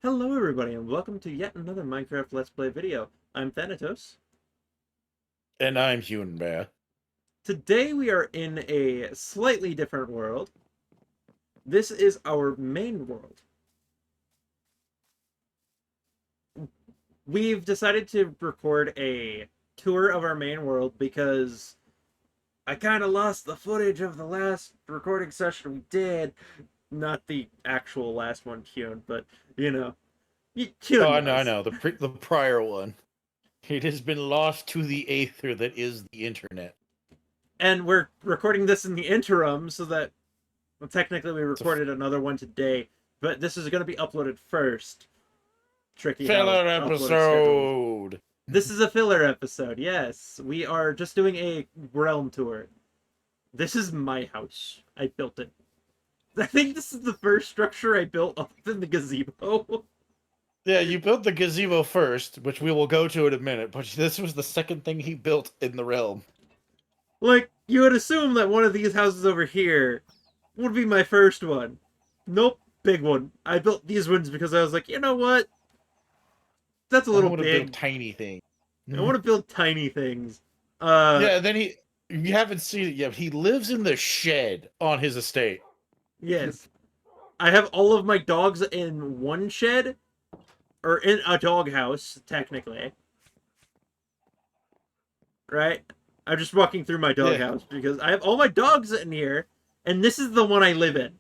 Hello everybody and welcome to yet another Minecraft Let's Play video. I'm Thanatos. And I'm Hewn and I. Today we are in a slightly different world. This is our main world. We've decided to record a tour of our main world because I kind of lost the footage of the last recording session we did. Not the actual last one, Hewn, but you know, Oh, Hewn I know, I knows. know. The prior one. It has been lost to the aether that is the internet. And we're recording this in the interim so that, well, technically we It's a recorded another one today, but this is going to be uploaded first. Tricky how filler upload schedules. episode. This is a filler episode, yes. We are just doing a realm tour. This is my house. I built it. I think this is the first structure I built other than the gazebo. Yeah, you built the gazebo first, which we will go to in a minute, but this was the second thing he built in the realm. Like, you would assume that one of these houses over here would be my first one. Nope, big one. I built these ones because I was like, you know what? That's a I little want to build big. tiny things. I want to build tiny things. Uh, Yeah, and then you haven't seen it yet, he lives in the shed on his estate. yes. I have all of my dogs in one shed, or in a dog house, technically. Right? I'm just walking through my dog Yeah, house because I have all my dogs in here, and this is the one I live in.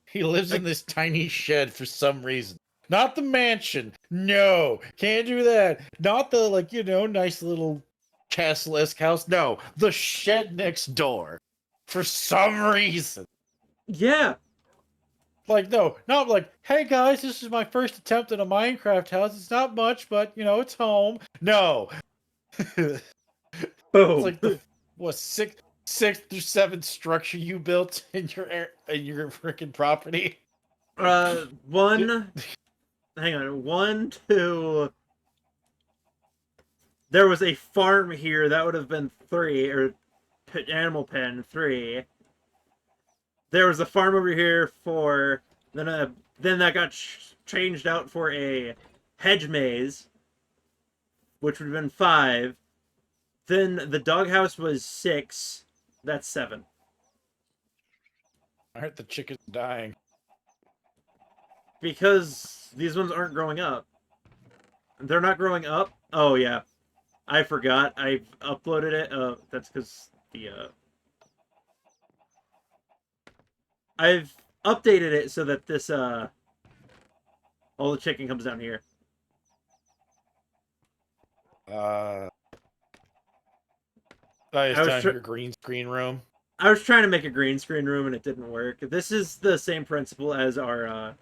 he lives in Like, this tiny shed for some reason. Not the mansion. No, can't do that. Not the, like, nice little castle-esque house. No, the shed next door. For some reason. yeah, Like, no, not like, hey guys, this is my first attempt at a Minecraft house. It's not much, but, it's home. No. It's boom. like the, what, sixth or seventh structure you built in your freaking property. One. Hang on. One, two. There was a farm here. That would have been three, or animal pen three. There was a farm over here for then that got changed out for a hedge maze, which would have been five. Then the doghouse was six. That's seven. I heard the chicken's dying. Because these ones aren't growing up. They're not growing up? Oh, yeah. I forgot. I uploaded it. That's because I've updated it so that this, all the chicken comes down here. Uh, I I was was, down tr- here green screen room. I was trying to make a green screen room and it didn't work. This is the same principle as our,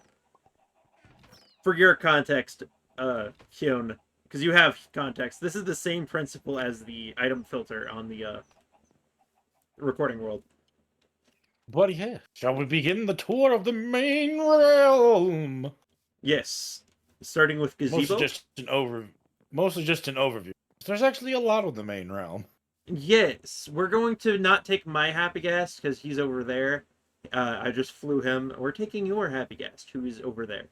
for your context, Hyun, because you have context. This is the same principle as the item filter on the recording world. But yeah, shall we begin the tour of the main realm? Yes, starting with Mostly gazebo. just an over, Mostly just an overview. There's actually a lot of the main realm. Yes, we're going to not take my happy guest because he's over there. I just flew him. We're taking your happy guest, who is over there.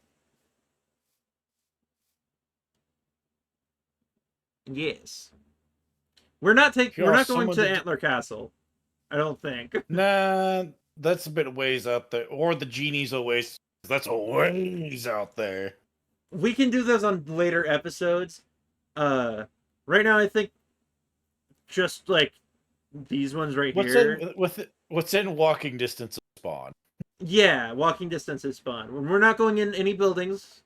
Yes, we're Here are not some going of to the. Antler Castle. I don't think. Nah, that's a bit ways out there. Or the genie's Oasis. That's a ways out there. We can do those on later episodes. Uh, right now I think just like these ones right here. What's in walking distance of spawn? Yeah, walking distance is fun. When we're not going in any buildings,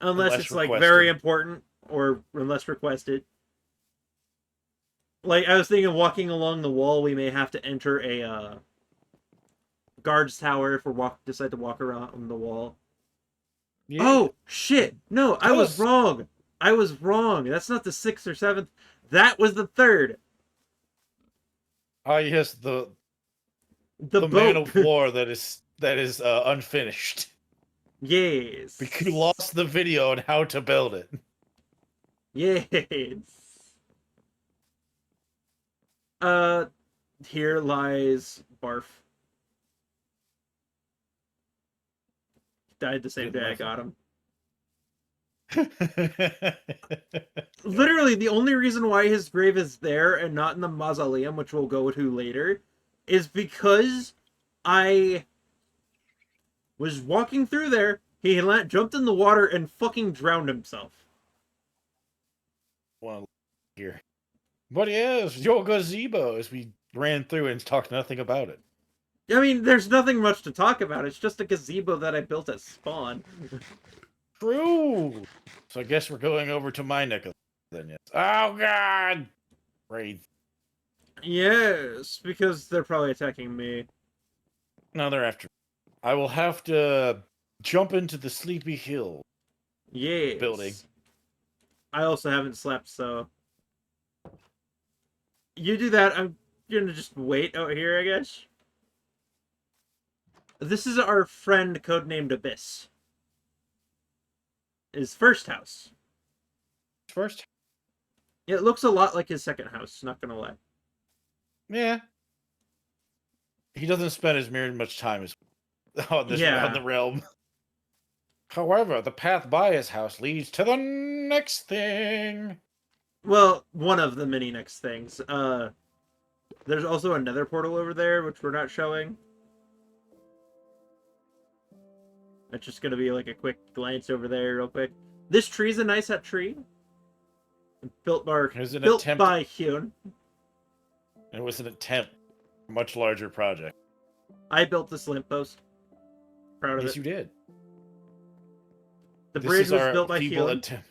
unless Unless it's like very requested. important or unless requested. Like I was thinking, walking along the wall, we may have to enter a guard's tower if we decide to walk around the wall. Yeah. Oh shit! No, I Tell was us. wrong. I was wrong. That's not the sixth or seventh. That was the third. Ah, yes, The the man boat. of war that is unfinished. Because you Yes. lost the video on how to build it. Yes. Uh, here lies Barf. died the same Good day I enough. got him. Literally, the only reason why his grave is there and not in the mausoleum, which we'll go to later, is because I was walking through there, he jumped in the water and fucking drowned himself. Well, here. But yes, your gazebo, as we ran through and talked nothing about it. I mean, there's nothing much to talk about. It's just a gazebo that I built at spawn. True. So I guess we're going over to my neck of then, yes. Oh god! Raid. Yes, because they're probably attacking me. No, they're after me. I will have to jump into the Sleepy Hill Yes. building. I also haven't slept, so... You do that, I'm gonna just wait out here, I guess. This is our friend codenamed Abyss. His first house. First? It looks a lot like his second house, not gonna lie. Yeah. He doesn't spend as very much time as on the realm. However, the path by his house leads to the next thing. Well, one of the many next things. There's also another portal over there, which we're not showing. It's just gonna be like a quick glance over there real quick. This tree's a nice tree. Built by Hewn. It was an attempt. A much larger project. I built this lamppost. Proud of it. Yes, you did. The bridge was built by Hewn. Attempt.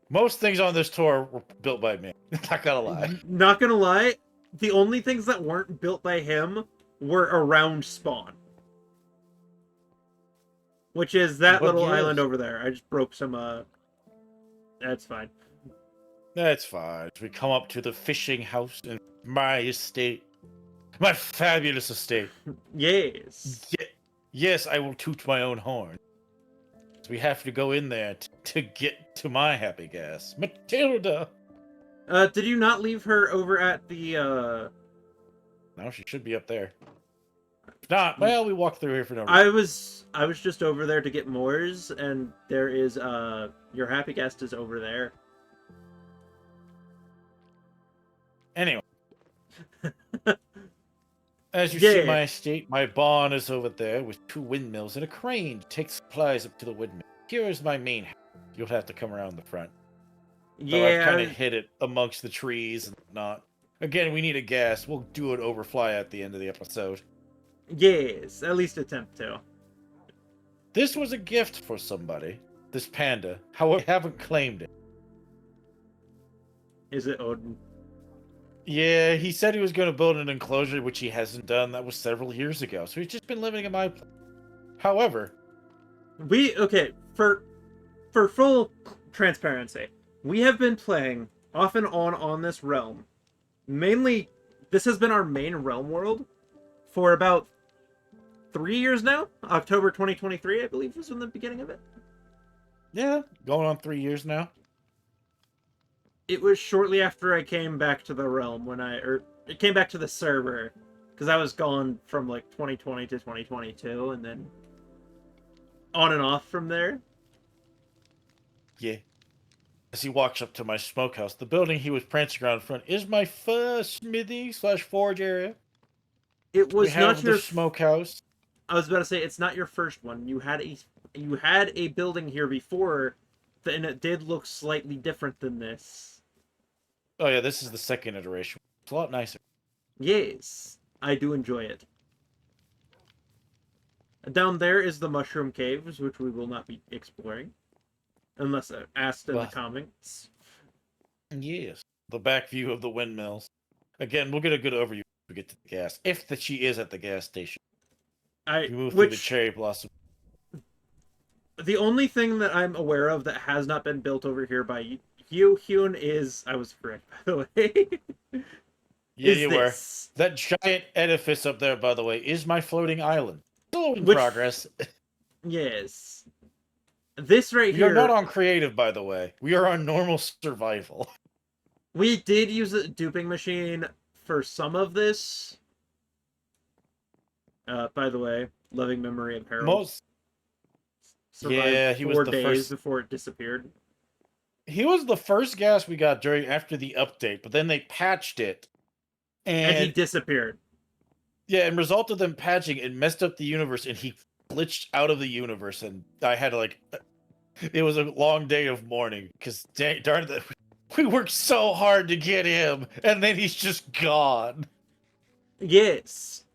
Most things on this tour were built by me. Not gonna lie. Not gonna lie, the only things that weren't built by him were around spawn. Which is that little island over there. I just broke some, That's fine. That's fine. We come up to the fishing house in my estate. My fabulous estate. Yes. Yes, I will toot my own horn. So we have to go in there to get to my happy gas. Matilda! Did you not leave her over at the, No, she should be up there. If not, well, we walked through here for no reason. I was just over there to get Moors, and there is, your happy guest is over there. Anyway. As you see my estate, my barn is over there with 2 windmills and a crane to take supplies up to the windmill. Here is my main house. You'll have to come around the front. So I've kind of hid it amongst the trees and whatnot. Again, we need a gas. We'll do an overfly at the end of the episode. Yes, at least attempt to. This was a gift for somebody. This panda. However, I haven't claimed it. Is it Odin? Yeah, he said he was going to build an enclosure, which he hasn't done. That was several years ago. So he's just been living in my place. However... for full transparency, we have been playing off and on this realm. Mainly, this has been our main realm world for about 3 years now. October 2023, I believe, was in the beginning of it. Yeah, going on 3 years now. It was shortly after I came back to the realm it came back to the server, because I was gone from like 2020 to 2022, and then on and off from there. Yeah. As he walks up to my smokehouse, the building he was prancing around in front is my first smithy/forge area. It was not your smokehouse. I was about to say it's not your first one. You had a building here before, and it did look slightly different than this. Oh yeah, this is the second iteration. It's a lot nicer. Yes, I do enjoy it. Down there is the mushroom caves, which we will not be exploring. Unless asked in the comments. Yes. The back view of the windmills. Again, we'll get a good overview when we get to the gas. If she is at the gas station. We move through the cherry blossom. The only thing that I'm aware of that has not been built over here by Hewn is... I was correct, by the way. Yeah, you were. That giant edifice up there, by the way, is my floating island. Still in progress. Yes. This right here... We are not on creative, by the way. We are on normal survival. We did use a duping machine for some of this. By the way, loving memory of Harold. survived Yeah, he was 4 the days first. before it disappeared. He was the first gas we got after the update, but then they patched it, And he and disappeared. yeah, and result of them patching it messed up the universe, and he glitched out of the universe, and I had to like. It was a long day of mourning because darn it, we worked so hard to get him, and then he's just gone. Yes.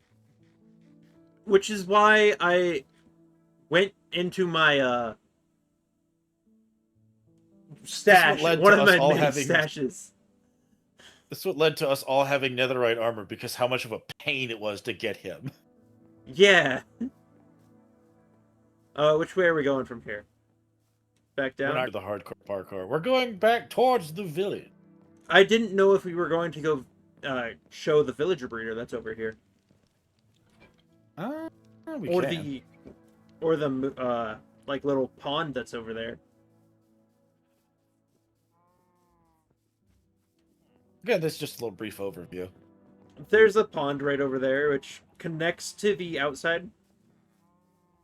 Which is why I went into my This is what stash, led one to of us my all many having. stashes. This is what led to us all having netherite armor because how much of a pain it was to get him. Yeah. Which way are we going from here? Back We're down? not the hardcore parkour. We're going back towards the village. I didn't know if we were going to go show the villager breeder that's over here. We Or can. the like little pond that's over there. Again, this is just a little brief overview. There's a pond right over there which connects to the outside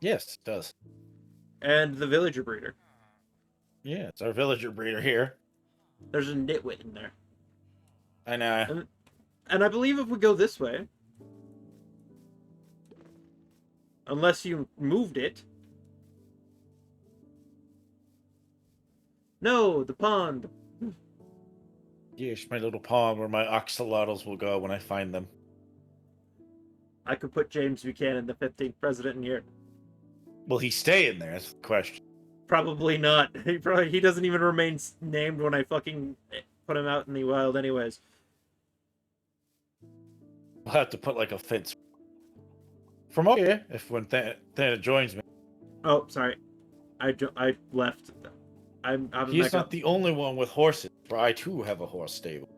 Yes, it does. and the villager breeder. Yeah, it's our villager breeder here. There's a nitwit in there. I know. And I believe if we go this way, unless you moved it. No, the pond. Yes, my little pond where my axolotls will go when I find them. I could put James Buchanan, the 15th president, in here. Will he stay in there? That's the question. Probably not. He doesn't even remain named when I fucking put him out in the wild, anyways. We'll have to put like a fence from over here if when Thana joins me. Oh, sorry, I left. I'm He's back not up. the only one with horses, for I too have a horse stable.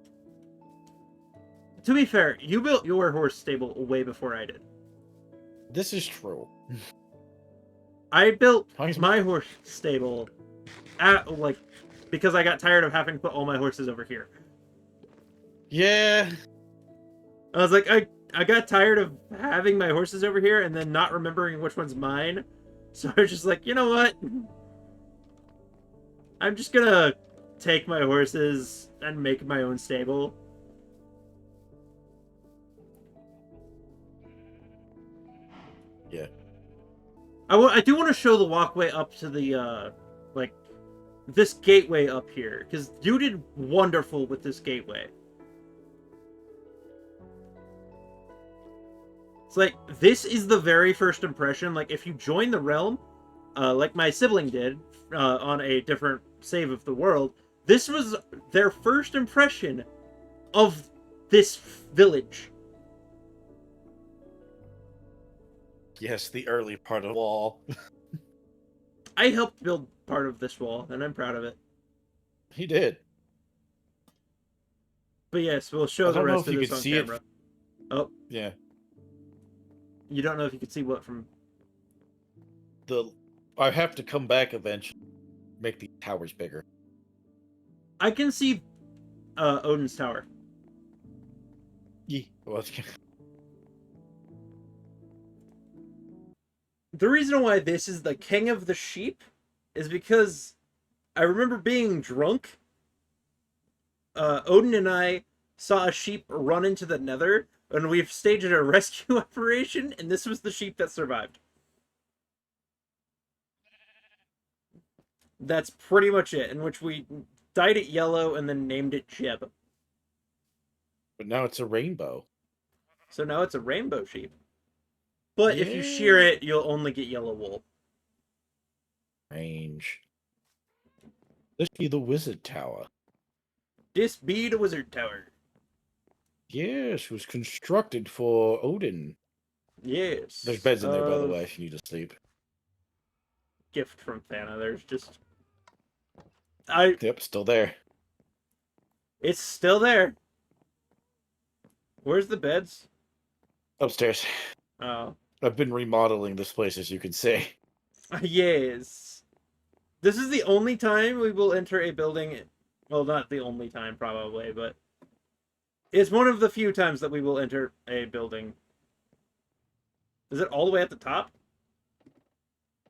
To be fair, you built your horse stable way before I did. This is true. I built Mine's- my horse stable because I got tired of having to put all my horses over here. Yeah. I was like, I got tired of having my horses over here and then not remembering which one's mine. So I was just like, you know what? I'm just gonna take my horses and make my own stable. Yeah. I do want to show the walkway up to the, this gateway up here. Because you did wonderful with this gateway. It's like, this is the very first impression. Like, if you join the realm, like my sibling did, on a different save of the world, this was their first impression of this village. Yes, the early part of the wall. I helped build part of this wall, and I'm proud of it. He did. But yes, we'll show I the don't know rest if of you this could on see it. camera. Oh, Yeah. you don't know if you could see what from... I have to come back eventually. Make the towers bigger. I can see Odin's Tower. Yeah. Well, The reason why this is the king of the sheep is because I remember being drunk. Odin and I saw a sheep run into the nether, and we've staged a rescue operation, and this was the sheep that survived. That's pretty much it, in which we dyed it yellow and then named it Jib. But now it's a rainbow. So now it's a rainbow sheep. But if you shear it, you'll only get yellow wool. Range. This be the wizard tower. This be the wizard tower. Yes, it was constructed for Odin. Yes. There's beds in there, by the way, if you need to sleep. Gift from Thana. There's just... Yep, still there. It's still there. Where's the beds? Upstairs. Oh. I've been remodeling this place, as you can see. Yes. This is the only time we will enter a building... Well, not the only time, probably, but... It's one of the few times that we will enter a building. Is it all the way at the top?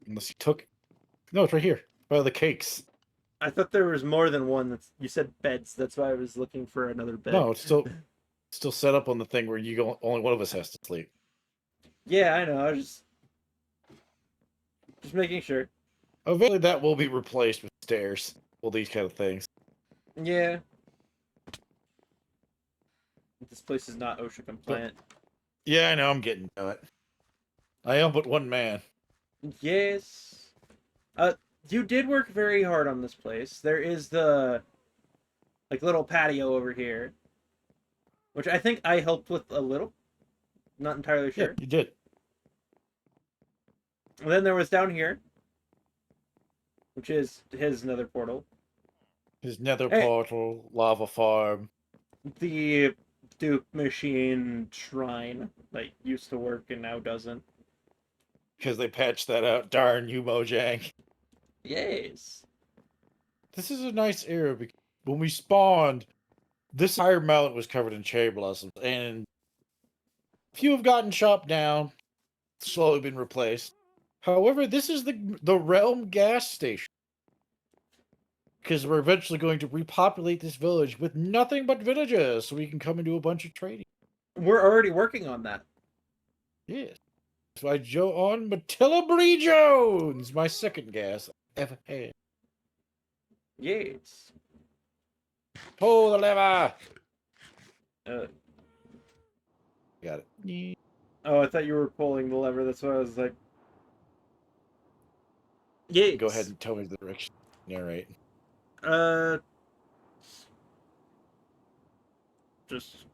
Unless you took... No, it's right here. By the cakes. I thought there was more than one. You said beds. That's why I was looking for another bed. No, it's still set up on the thing where only one of us has to sleep. Yeah, I know. I was just making sure. Eventually, that will be replaced with stairs. Well, these kind of things. Yeah. This place is not OSHA But compliant. yeah, I know. I'm getting to it. I am but one man. Yes. You did work very hard on this place. There is the like little patio over here, which I think I helped with a little. Not entirely Yeah, sure. you did. And then there was down here, which is his nether portal. His nether Hey, portal, lava farm. the Duke machine shrine that used to work and now doesn't. Because they patched that out. Darn you, Mojang. Yes. This is a nice area because when we spawned, this entire mountain was covered in cherry blossoms, and a few have gotten chopped down, slowly been replaced. However, this is the realm gas station. Because we're eventually going to repopulate this village with nothing but villagers, so we can come and do a bunch of trading. We're already working on that. Yes. So I Joe on Matilda Bree Jones, my second gas I've ever had. Yes. Pull the lever. Uh, Got it. oh, I thought you were pulling the lever. That's why I was like, yes. Go ahead and tell me the direction. Narrate. Uh, just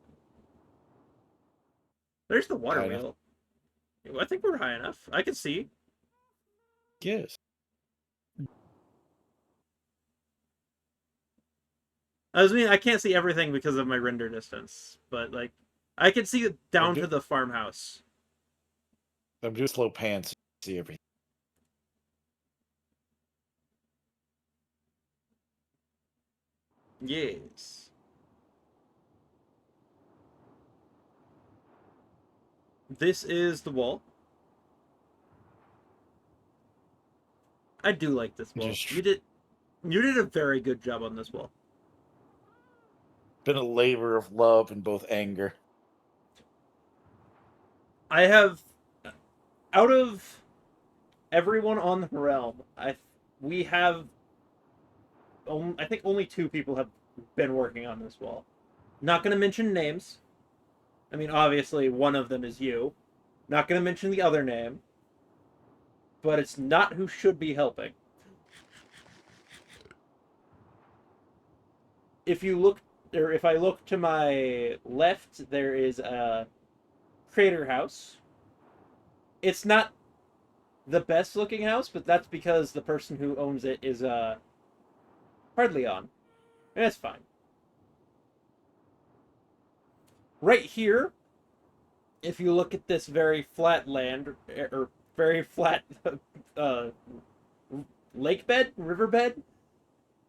there's the water Kinda. wheel. I think we're high enough. I can see. Yes. I can't see everything because of my render distance, but like, I can see it down to the farmhouse. I'm doing slow pants. See everything. Yes. This is the wall. I do like this wall. Just You did a very good job on this wall. been a labor of love and both anger. I have out of everyone on the realm, we have I think only two people have been working on this wall. Not going to mention names. I mean, obviously one of them is you. Not going to mention the other name. But it's not who should be helping. If you look, or if I look to my left, there is a crater house. It's not the best looking house, but that's because the person who owns it is hardly on. And that's fine. Right here, if you look at this very flat land, or very flat uh, lake bed, riverbed,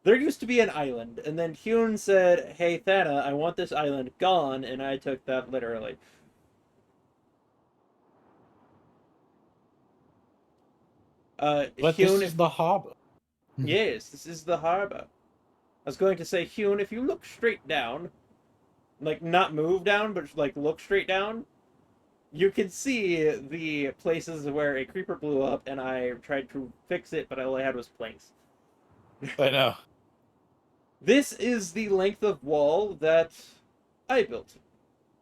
there used to be an island, and then Hewn said, "Hey Thana, I want this island gone," and I took that literally. But this Hewn, is the harbor. yes, this is the harbor. I was going to say, Hewn, if you look straight down, like not move down, but like look straight down, you can see the places where a creeper blew up, and I tried to fix it, but all I had was planks. I know. This is the length of wall that I built,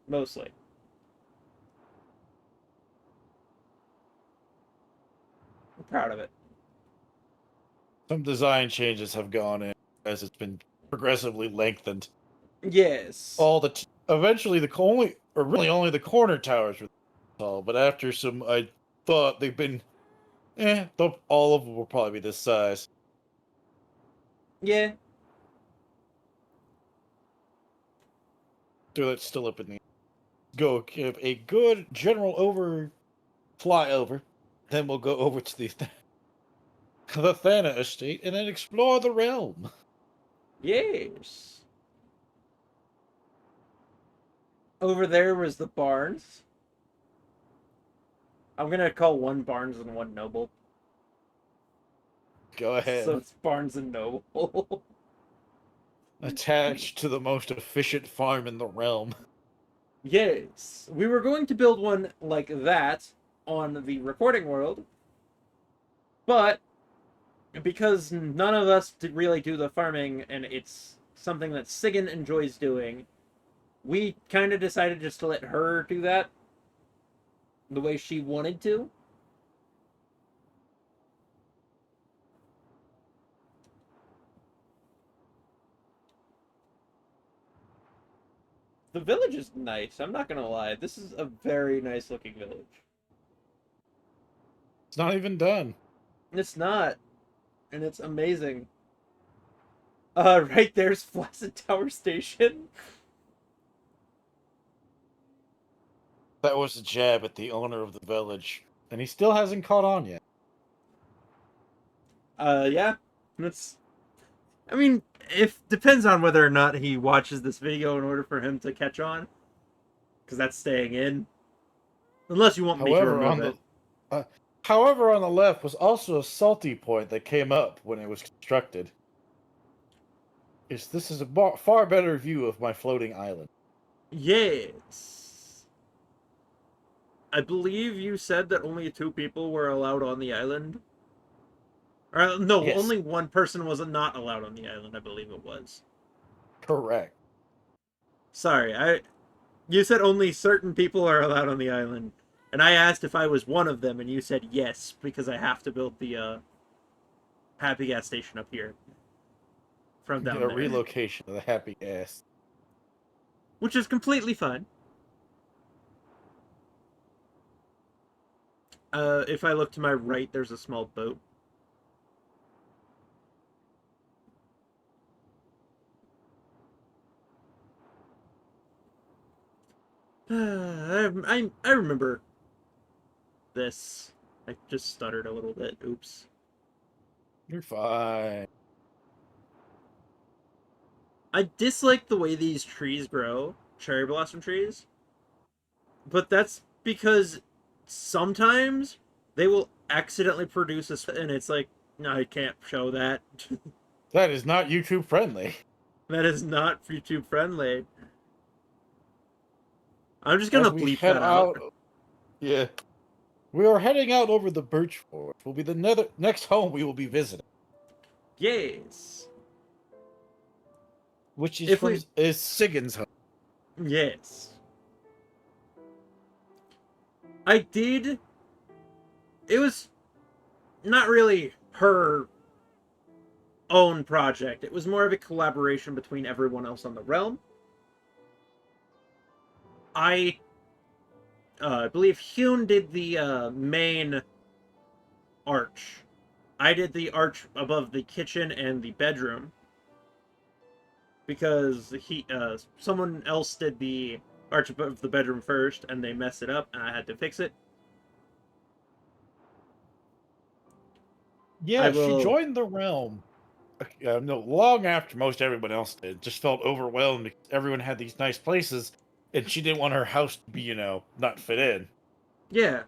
mostly. I'm proud of it. Some design changes have gone in as it's been progressively lengthened. Yes. Eventually only the corner towers were tall, but after some, I thought they've been, all of them will probably be this size. Yeah. So that's still up in the go give a good general flyover. Then we'll go over to the Thana estate and then explore the realm. Yes. Over there was the barns. I'm gonna call one Barnes and one Noble. Go ahead. So it's Barnes and Noble. Attached to the most efficient farm in the realm. Yes. We were going to build one like that on the recording world, but because none of us did really do the farming and it's something that Sigan enjoys doing, we kind of decided just to let her do that the way she wanted to. The village is nice, I'm not gonna lie. This is a very nice looking village. It's not even done. It's not, and it's amazing. Right there's Flaccid Tower Station. That was a jab at the owner of the village, and he still hasn't caught on yet. Yeah. That's I mean, if depends on whether or not he watches this video in order for him to catch on, because that's staying in. Unless you want me to However, remove on it. the however, on the left was also a salty point that came up when it was constructed. This is a far better view of my floating island. Yes. I believe you said that only 2 people were allowed on the island. Or, no, Yes, only one person was not allowed on the island, I believe it was. correct. Sorry, you said only certain people are allowed on the island. And I asked if I was one of them, and you said yes, because I have to build the happy gas station up here. From Get down a there. relocation of the happy gas. Which is completely fine. If I look to my right, there's a small boat. I remember this. I just stuttered a little bit. Oops. You're fine. I dislike the way these trees grow, cherry blossom trees, but that's because sometimes they will accidentally produce and it's like, no, I can't show that. That is not YouTube friendly. That is not YouTube friendly. I'm just As gonna we bleep head that out. out, yeah, we are heading out over the birch forest. Will be the next home we will be visiting, Yes. which is If we is Sigan's home. Yes. I did. It was not really her own project. It was more of a collaboration between everyone else on the realm. I believe Hewn did the main arch. I did the arch above the kitchen and the bedroom because someone else did the arch above the bedroom first and they messed it up and I had to fix it. I Yeah, she will. joined the realm. No, long after most everyone else did. Just felt overwhelmed because everyone had these nice places, and she didn't want her house to be, not fit in. Yeah.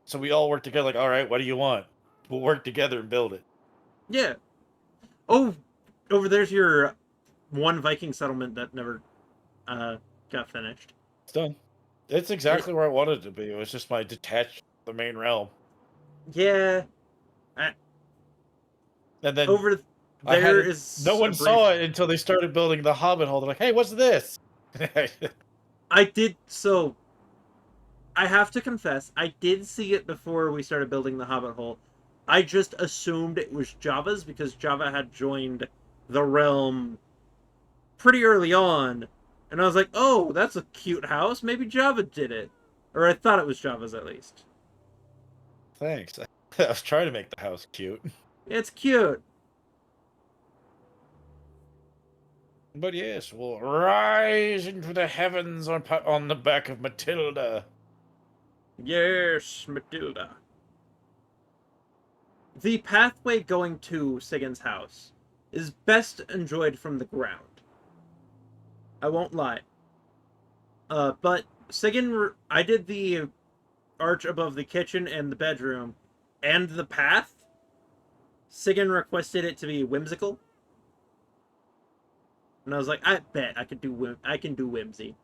So we all worked together. Like, all right, what do you want? We'll work together and build it. Yeah. Oh, over there's your one Viking settlement that never uh, got finished. It's done. It's It, exactly where I wanted it to be. It was just my detached the main realm, yeah. I, and then over I had there it. No is a one brief. saw it until they started building the Hobbit hole. They're like, "Hey, what's this?" I did so. I have to confess, I did see it before we started building the Hobbit hole. I just assumed it was Java's because Java had joined the realm pretty early on, and I was like, "Oh, that's a cute house. Maybe Java did it," or I thought it was Java's at least. Thanks. I was trying to make the house cute. It's cute. But yes, we'll rise into the heavens on the back of Matilda. Yes, Matilda. The pathway going to Sigan's house is best enjoyed from the ground. I won't lie. But Sigan, I did the arch above the kitchen and the bedroom, and the path. Sigan requested it to be whimsical, and I was like, I bet I could do I can do whimsy.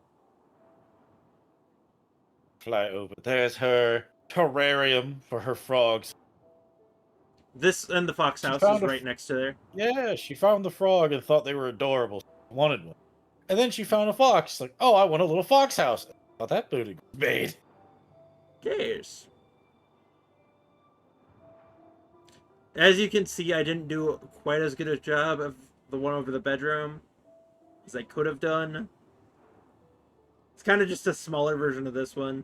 Fly over. There's her terrarium for her frogs. This and the fox She house is found right next to there. yeah, she found the frog and thought they were adorable. She wanted one. And then she found a fox. Like, oh, I want a little fox house. Thought that booty was made. Yes. As you can see, I didn't do quite as good a job of the one over the bedroom as I could have done. It's kind of just a smaller version of this one.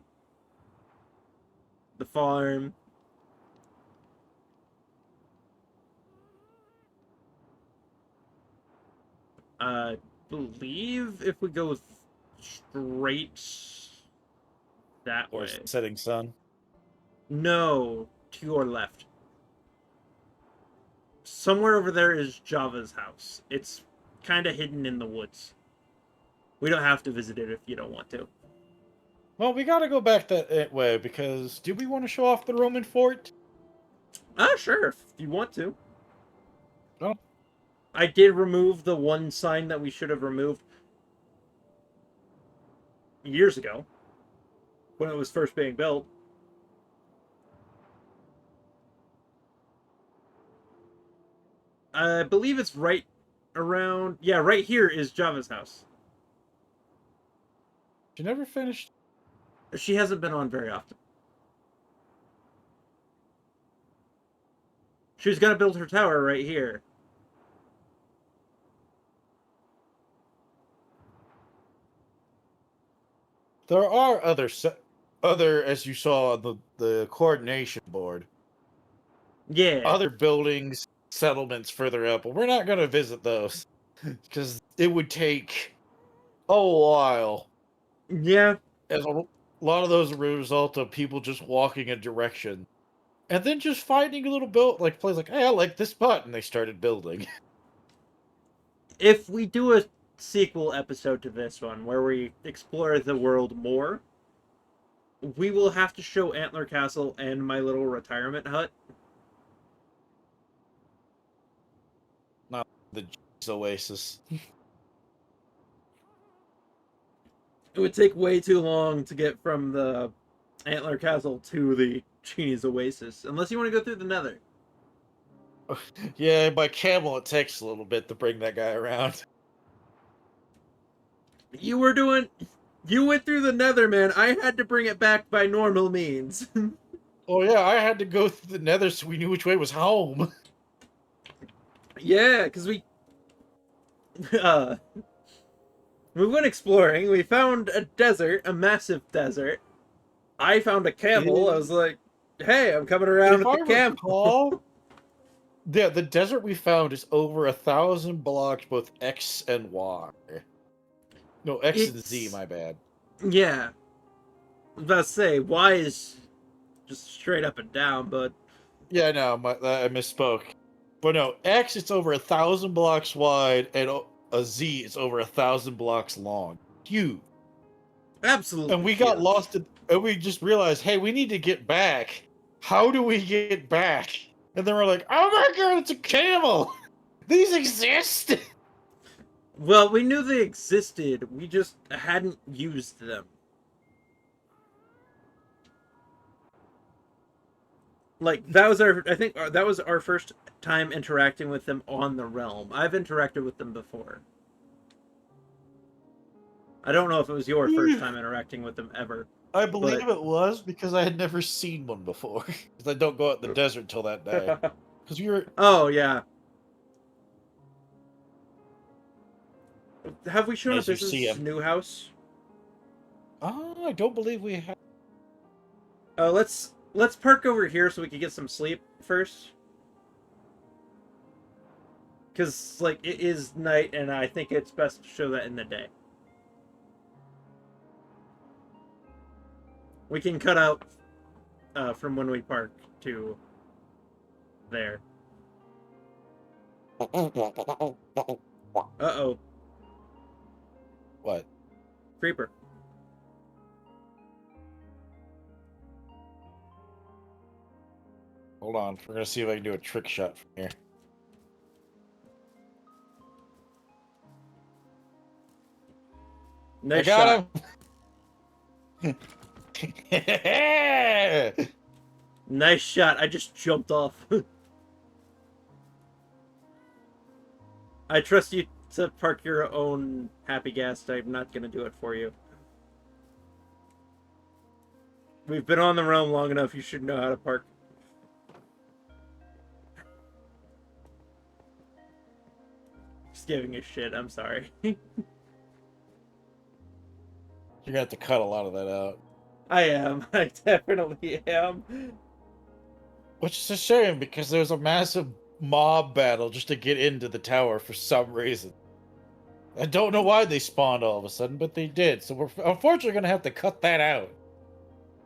The farm. I believe if we go straight that Or way. setting sun. No, to your left. Somewhere over there is Java's house. It's kind of hidden in the woods. We don't have to visit it if you don't want to. Well, we gotta go back that way because do we want to show off the Roman fort? Sure, if you want to. Oh. I did remove the one sign that we should have removed years ago when it was first being built. I believe it's right around. Yeah, right here is Java's house. She never finished. She hasn't been on very often. She was gonna build her tower right here. There are other, as you saw on the coordination board, Yeah. other buildings, settlements further up, but we're not gonna visit those because it would take a while. Yeah. As a lot of those are a result of people just walking a direction and then just finding a little place like, hey, I like this spot, and they started building. If we do a sequel episode to this one where we explore the world more, we will have to show Antler Castle and my little retirement hut. Not the Oasis. It would take way too long to get from the Antler Castle to the Genie's Oasis, unless you want to go through the Nether. Yeah, by camel it takes a little bit to bring that guy around. You went through the Nether, man. I had to bring it back by normal means. Oh yeah, I had to go through the Nether so we knew which way was home. Yeah, because uh, we went exploring. We found a desert, a massive desert. I found a camel. I was like, hey, I'm coming around If with I the camel. recall, yeah, the desert we found is over 1,000 blocks, both X and Y. No, X and Z, my bad. Yeah. I was about to say, Y is just straight up and down, but Yeah, no, I misspoke. But no, X it's over 1,000 blocks wide, and a Z is over 1,000 blocks long. Huge. absolutely. And we got huge. lost, and we just realized, hey, we need to get back. How do we get back? And then we're like, oh my god, it's a camel! These exist! Well, we knew they existed. We just hadn't used them. Like that was I think that was our first time interacting with them on the realm. I've interacted with them before. I don't know if it was your first time interacting with them ever. I believe it was because I had never seen one before. Because I don't go out in the desert till that day. Because we were. Oh yeah. Have we shown As up you see this him. new house? Oh, I don't believe we have. Let's park over here so we can get some sleep first. Because like it is night, and I think it's best to show that in the day. We can cut out from when we park to there. Uh-oh. What? Creeper. Hold on. We're gonna see if I can do a trick shot from here. I Nice shot. got him. Nice shot. I just jumped off. I trust you to park your own happy gas. I'm not gonna do it for you. We've been on the realm long enough. You should know how to park. Just giving a shit. I'm sorry. You're gonna have to cut a lot of that out. I am. I definitely am. Which is a shame because there's a massive mob battle just to get into the tower for some reason. I don't know why they spawned all of a sudden, but they did. So we're unfortunately going to have to cut that out.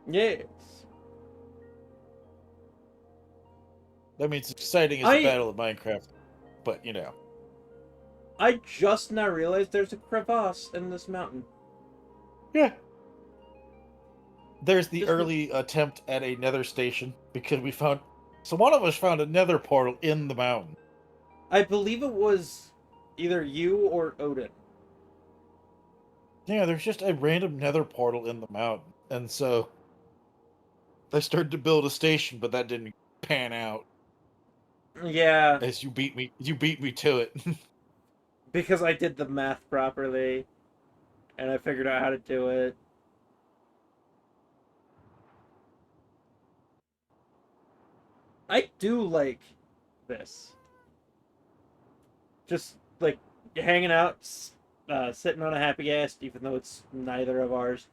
Yes. That means exciting as the Battle of Minecraft, but you know. I just now realized there's a crevasse in this mountain. Yeah. There's the early attempt at a nether station because we found. So one of us found a nether portal in the mountain. I believe it was either you or Odin. Yeah, there's just a random nether portal in the mountain. And so they started to build a station, but that didn't pan out. Yeah. As you beat me to it. Because I did the math properly. And I figured out how to do it. I do like this. Just, like, hanging out, sitting on a happy gas, even though it's neither of ours.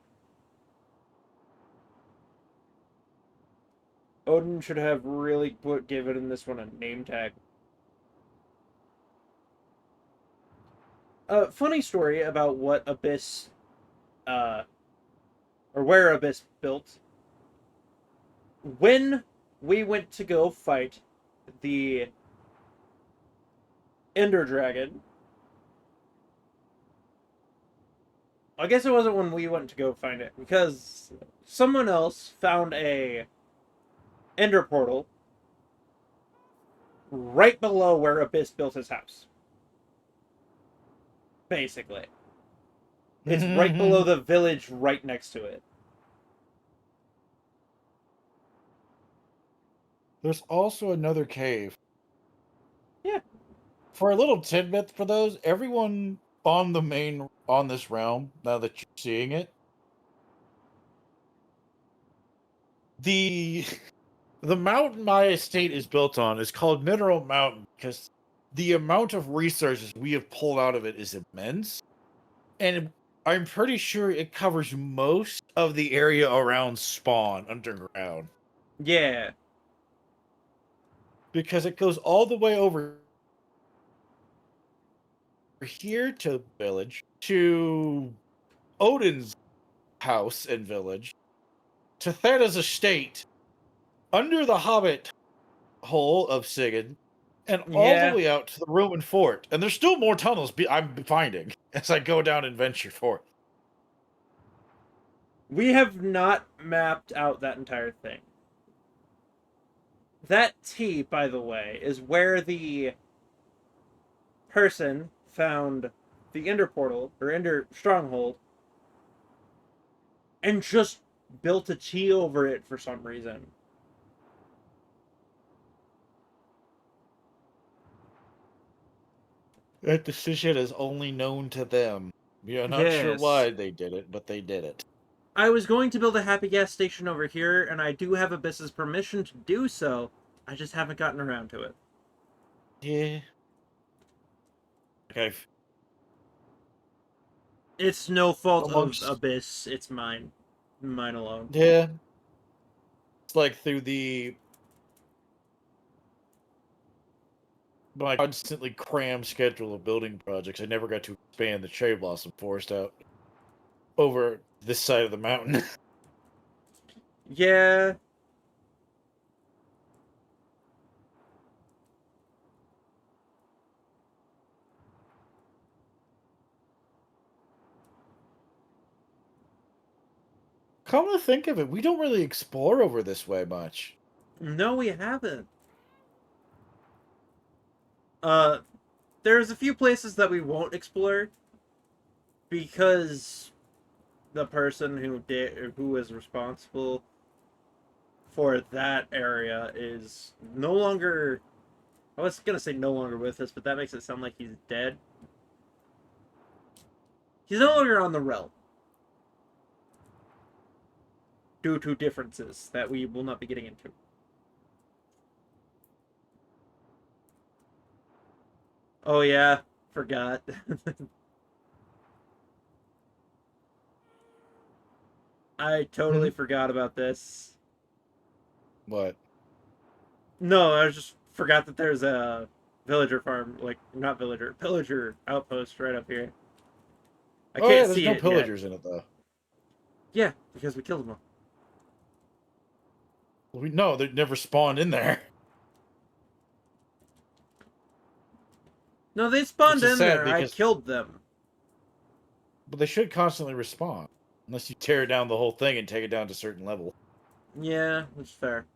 Odin should have really given this one a name tag. Funny story about what Abyss, or where Abyss built. When we went to go fight the Ender Dragon, I guess it wasn't when we went to go find it, because someone else found a Ender portal right below where Abyss built his house. Basically. It's right below the village right next to it. There's also another cave. Yeah. For a little tidbit for those, everyone on this realm, now that you're seeing it, the mountain my estate is built on is called Mineral Mountain because the amount of resources we have pulled out of it is immense. And I'm pretty sure it covers most of the area around Spawn underground. Yeah. Because it goes all the way over here to the village, to Odin's house and village, to Theta's estate, under the Hobbit hole of Sigurd, and all the Yeah. way out to the Roman fort. And there's still more tunnels I'm finding as I go down and venture forth. We have not mapped out that entire thing. That T, by the way, is where the person found the Ender Portal, or Ender Stronghold, and just built a T over it for some reason. That decision is only known to them. We are not sure Yes. why they did it, but they did it. I was going to build a happy gas station over here, and I do have Abyss's permission to do so. I just haven't gotten around to it. Yeah. Okay. It's no fault Amongst... of Abyss. It's mine. Mine alone. Yeah. It's like through my constantly crammed schedule of building projects, I never got to expand the cherry blossom forest out over this side of the mountain. Yeah. Come to think of it, we don't really explore over this way much. No, we haven't. Uh, there's a few places that we won't explore because the person who is responsible for that area is no longer. I was gonna say no longer with us, but that makes it sound like he's dead. He's no longer on the realm due to differences that we will not be getting into. Oh yeah, forgot. I Hmm? totally forgot about this. What? No, I just forgot that there's a villager farm, like not villager, pillager outpost right up here. I Oh can't yeah, there's see no it yet. pillagers in it though. Yeah, because we killed them all. We no, they never spawned in there, No, they which spawned is in sad there. I because killed them. but they should constantly respawn unless you tear down the whole thing and take it down to a certain level. Yeah, that's fair.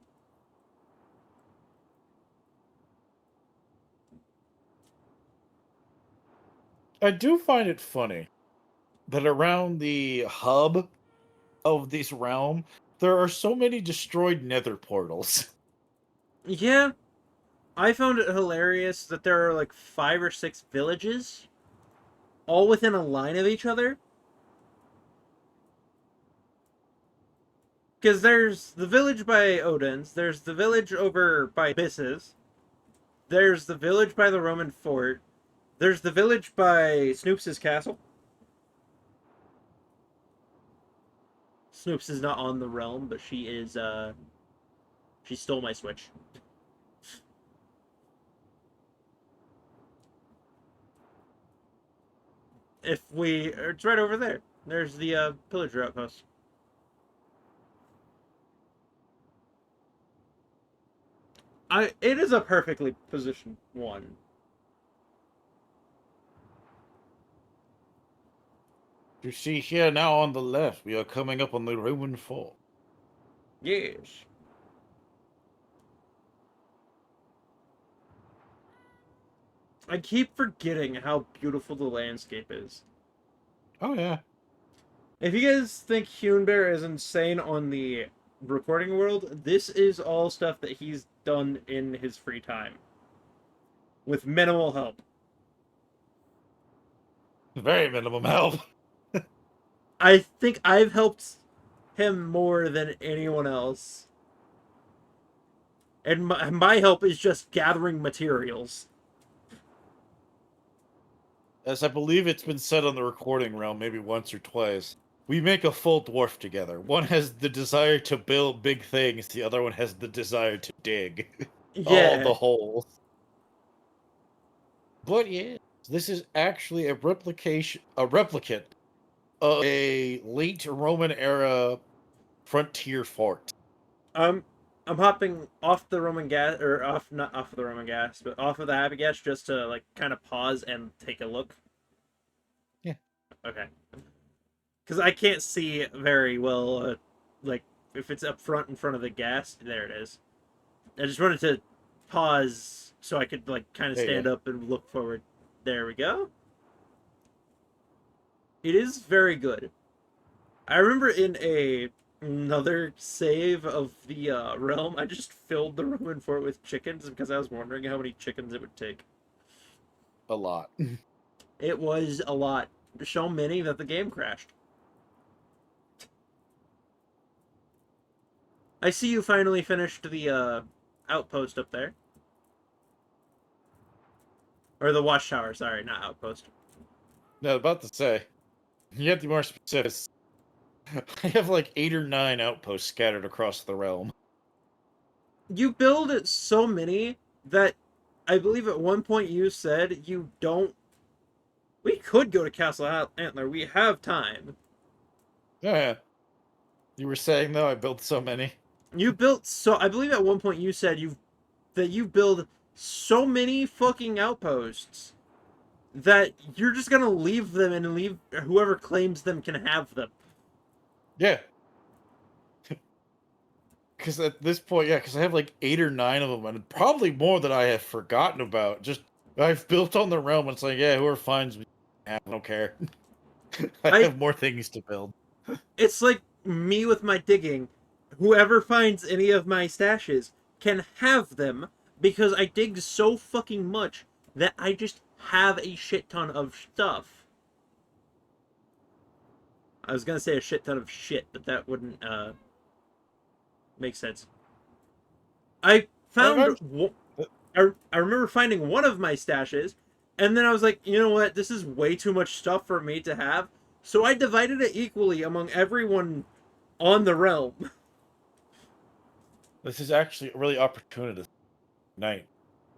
I do find it funny that around the hub of this realm, there are so many destroyed nether portals. Yeah, I found it hilarious that there are like 5 or 6 villages all within a line of each other. Because there's the village by Odin's, there's the village over by Biss's, there's the village by the Roman fort, there's the village by Snoops's castle. Snoops is not on the realm, but she is. She stole my Switch. If we, it's right over there. There's the pillager outpost. It is a perfectly positioned one. You see here now on the left, we are coming up on the Roman fort. Yes. I keep forgetting how beautiful the landscape is. Oh yeah. If you guys think Hewn is insane on the recording world, this is all stuff that he's done in his free time with minimal help. Very minimum help. I think I've helped him more than anyone else. And my help is just gathering materials. As I believe it's been said on the recording realm maybe once or twice. We make a full dwarf together. One has the desire to build big things, the other one has the desire to dig all Yeah. the holes. But yeah, this is actually a replicate of a late Roman era frontier fort. I'm I'm hopping off the Roman gas or off not off of the Roman gas, but off of the Happy Gas just to like kind of pause and take a look. Yeah. Okay. Because I can't see very well, like if it's up front in front of the gas. There it is. I just wanted to pause so I could like kind of There you stand go. up and look forward. There we go. It is very good. I remember in another save of the realm, I just filled the Roman fort with chickens because I was wondering how many chickens it would take. A lot. It was a lot. So many that the game crashed. I see you finally finished the outpost up there. Or the watchtower, sorry, not outpost. No, about to say. You have to be more specific. I have like 8 or 9 outposts scattered across the realm. You build so many that I believe at one point you said you don't. We could go to Castle Antler. We have time. Yeah. You were saying though, I built so many. You built so. I believe at one point you said you build so many fucking outposts that you're just gonna leave them and leave whoever claims them can have them. Yeah. Because at this point, yeah, because I have like 8 or 9 of them, and probably more that I have forgotten about. Just I've built on the realm, and it's like, yeah, whoever finds me, I don't care. I I have more things to build. It's like me with my digging. Whoever finds any of my stashes can have them because I dig so fucking much that I just have a shit ton of stuff. I was gonna say a shit ton of shit, but that wouldn't make sense. I found I'm, I remember finding one of my stashes, and then I was like, you know what? This is way too much stuff for me to have. So I divided it equally among everyone on the realm. this is actually a really opportunity night,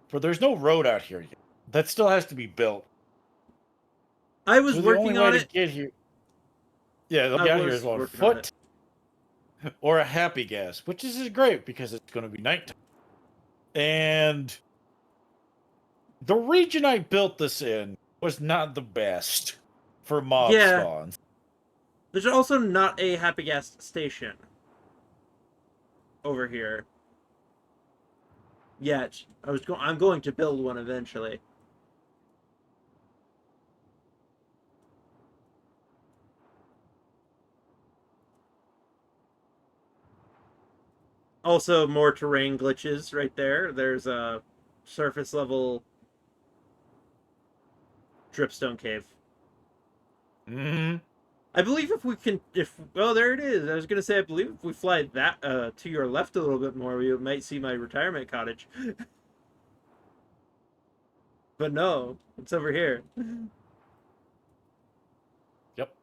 for there's no road out here yet. That still has to be built. I was So the only working way on to it. get here, yeah, they'll I get out here is was on working on it. foot or a happy gas, which is great because it's going to be nighttime. And the region I built this in was not the best for mob Yeah, spawns. there's also not a happy gas station over here yet. I'm going to build one eventually. Also, more terrain glitches right there. There's a surface level dripstone cave. Hmm. I believe if we can, if oh there it is. I was gonna say I believe if we fly that to your left a little bit more, we might see my retirement cottage. But no, it's over here. Yep.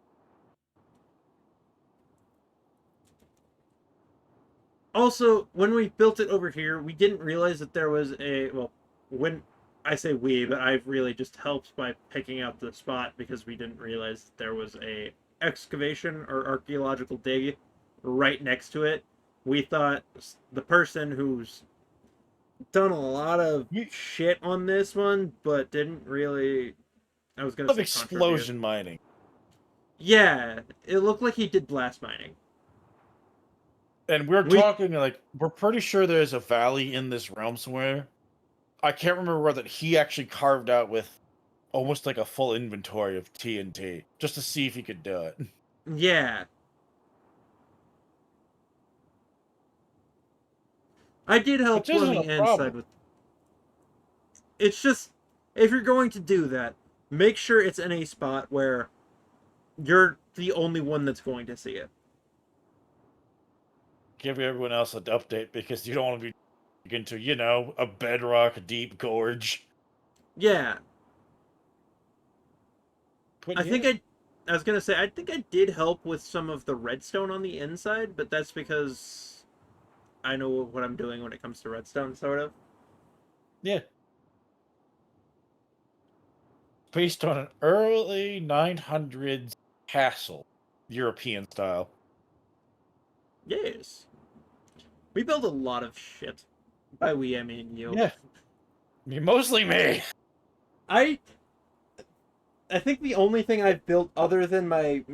Also, when we built it over here, we didn't realize that there was a well. When I say we, but I've really just helped by picking out the spot because we didn't realize that there was a excavation or archaeological dig right next to it. We thought the person who's done a lot of You shit on this one, but didn't really. I was gonna love say contribute. explosion mining. Yeah, it looked like he did blast mining. And we're We talking like we're pretty sure there's a valley in this realm somewhere. I can't remember whether he actually carved out with almost like a full inventory of TNT just to see if he could do it. yeah, I did help Which on isn't a the inside problem. with. It's just if you're going to do that, make sure it's in a spot where you're the only one that's going to see it. Give everyone else an update because you don't want to be into, a bedrock deep gorge. Yeah, But I think yeah, I was gonna say I think I did help with some of the redstone on the inside, but that's because I know what I'm doing when it comes to redstone, sort of. yeah. Based on an early 900s castle, European style. Yes, we build a lot of shit. By we, I mean you. Yeah, mostly me. I I think the only thing I've built other than my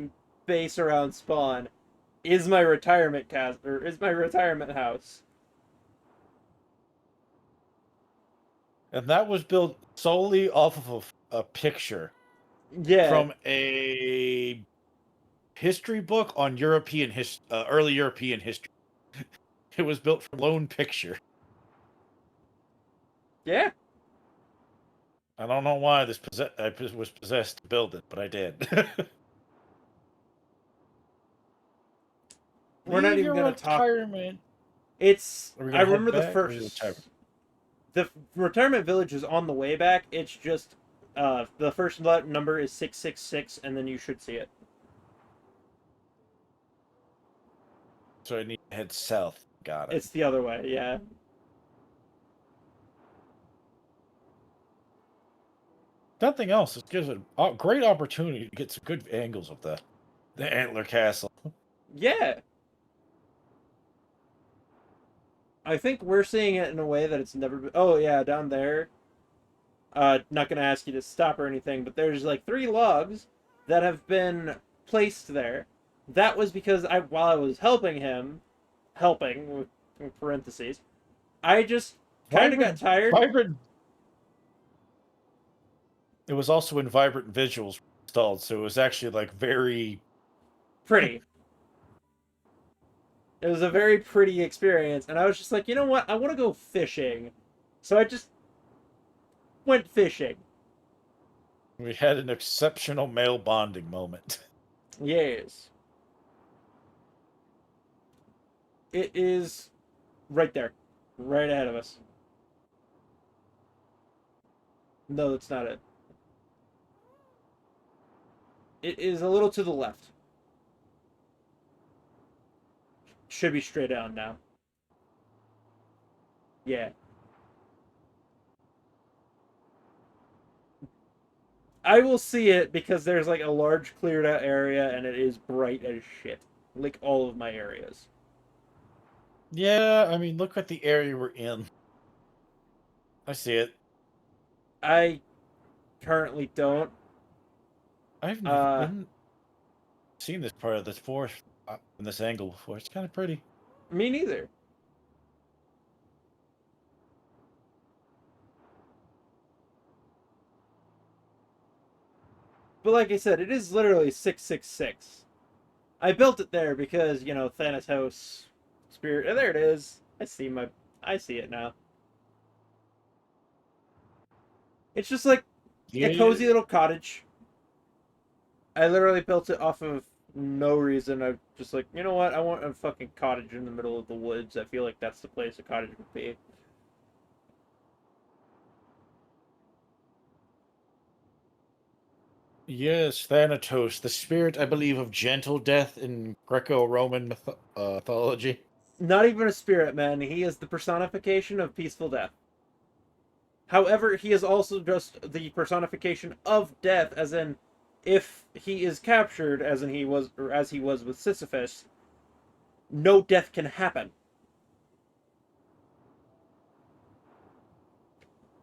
base around spawn is my retirement cast or is my retirement house. And that was built solely off of a picture Yeah, from a history book on early European history. It was built from lone picture. yeah. I don't know why I was possessed to build it, but I did. We're not Leave even your gonna talk. retirement. It's Are we I gonna head remember the back or your retirement? first the retirement village is on the way back. It's just the first number is 666 and then you should see it. So I need to head south. Got it. It's the other way. Yeah. Nothing else. It gives a great opportunity to get some good angles of the Antler Castle. Yeah. I think we're seeing it in a way that it's never been. Oh yeah, down there. Not gonna ask you to stop or anything, but there's like 3 logs that have been placed there. That was because while I was helping him, helping in parentheses. I just kind of got Vibrant, tired. vibrant. It was also in vibrant visuals installed, so it was actually like very. Pretty. It was a very pretty experience, and I was just like, you know what? I want to go fishing. So I just went fishing. We had an exceptional male bonding moment. Yes. It is right there. Right ahead of us. No, that's not it. It is a little to the left. Should be straight on now. Yeah. I will see it because there's like a large cleared out area and it is bright as shit. Like all of my areas. Yeah, I mean, look at the area we're in. I see it. I currently don't. I've never Uh, been seen this part of this forest in this angle before. It's kind of pretty. Me neither. But like I said, it is literally 666. I built it there because, you know, Thanatos spirit. There it is. I see it now. It's just like a Yeah, cozy little cottage. I literally built it off of no reason. I just like, you know what? I want a fucking cottage in the middle of the woods. I feel like that's the place a cottage would be. yes, Thanatos, the spirit, I believe, of gentle death in Greco-Roman mythology. Not even a spirit, man. He is the personification of peaceful death. However, he is also just the personification of death, as in, if he is captured, as in he was, or as he was with Sisyphus, no death can happen.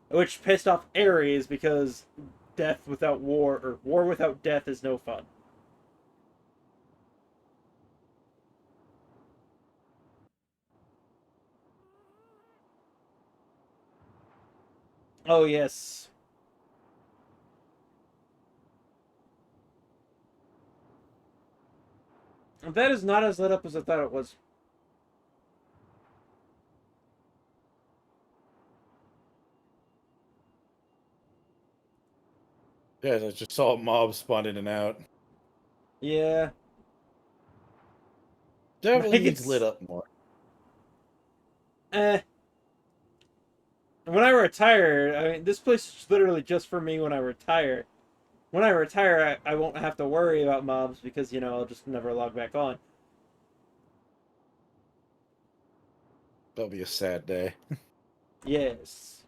Which pissed off Ares because death without war, or war without death, is no fun. Oh, yes. That is not as lit up as I thought it was. Yeah, I just saw a mob spawn in and out. Yeah. Definitely Like, needs lit it's. up more. Eh. When I retire, I mean, this place is literally just for me when I retire. When I retire, I won't have to worry about mobs because, you know, I'll just never log back on. That'll be a sad day. Yes.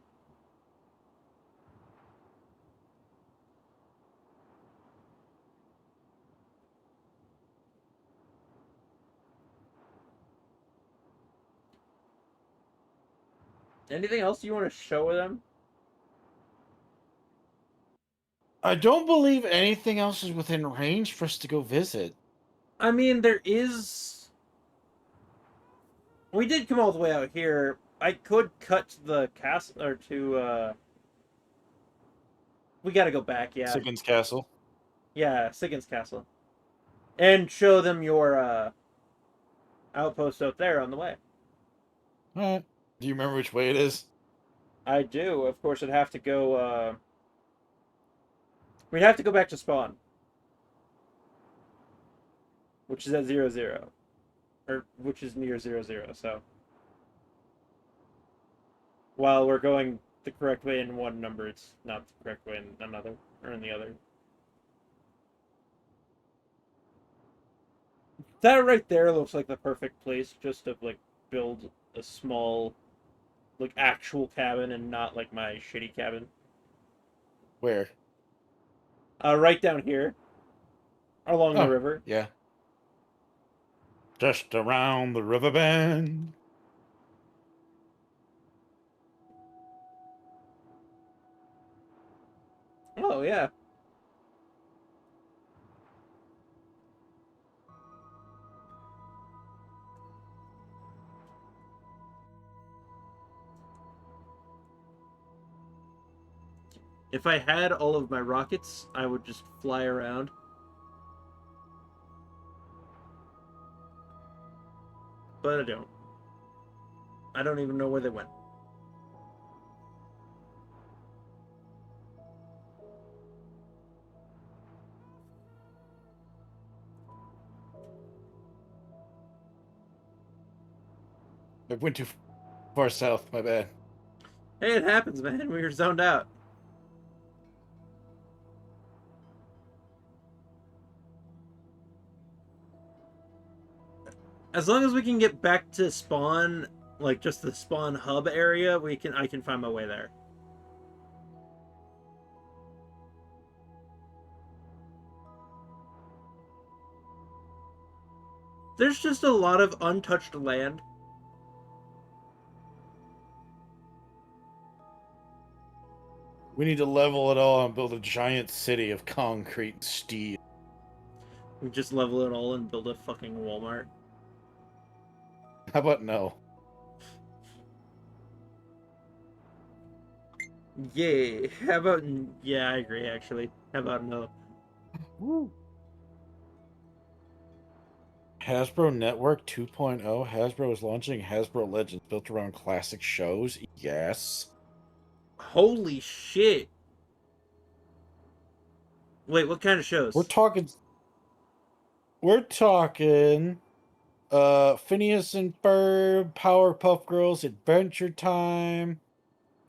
Anything else you want to show them? I don't believe anything else is within range for us to go visit. I mean, there is. We did come all the way out here. I could cut to the castle, or to, We gotta go back, yeah. Siggins Castle. Yeah, Sigyn's Castle. And show them your, outpost out there on the way. Alright. Do you remember which way it is? I do. Of course, I'd have to go, We'd have to go back to spawn. Which is at 00. Or, which is near 00, so. While we're going the correct way in one number, it's not the correct way in another, or in the other. That right there looks like the perfect place just to, like, build a small, like, actual cabin and not, like, my shitty cabin. Where? Right down here, along the Oh, river. yeah. Just around the river bend. Oh, yeah. If I had all of my rockets, I would just fly around. But I don't. I don't even know where they went. I went too far south. My bad. Hey, it happens, man. We were zoned out. As long as we can get back to spawn, like just the spawn hub area, I can find my way there. There's just a lot of untouched land. We need to level it all and build a giant city of concrete and steel. We just level it all and build a fucking Walmart. How about no? Yay. How about... Yeah, I agree, actually. How about no? Woo. Hasbro Network 2.0. Hasbro is launching Hasbro Legends built around classic shows. Yes. Holy shit. Wait, what kind of We're shows? talking Phineas and Ferb, Powerpuff Girls, Adventure Time.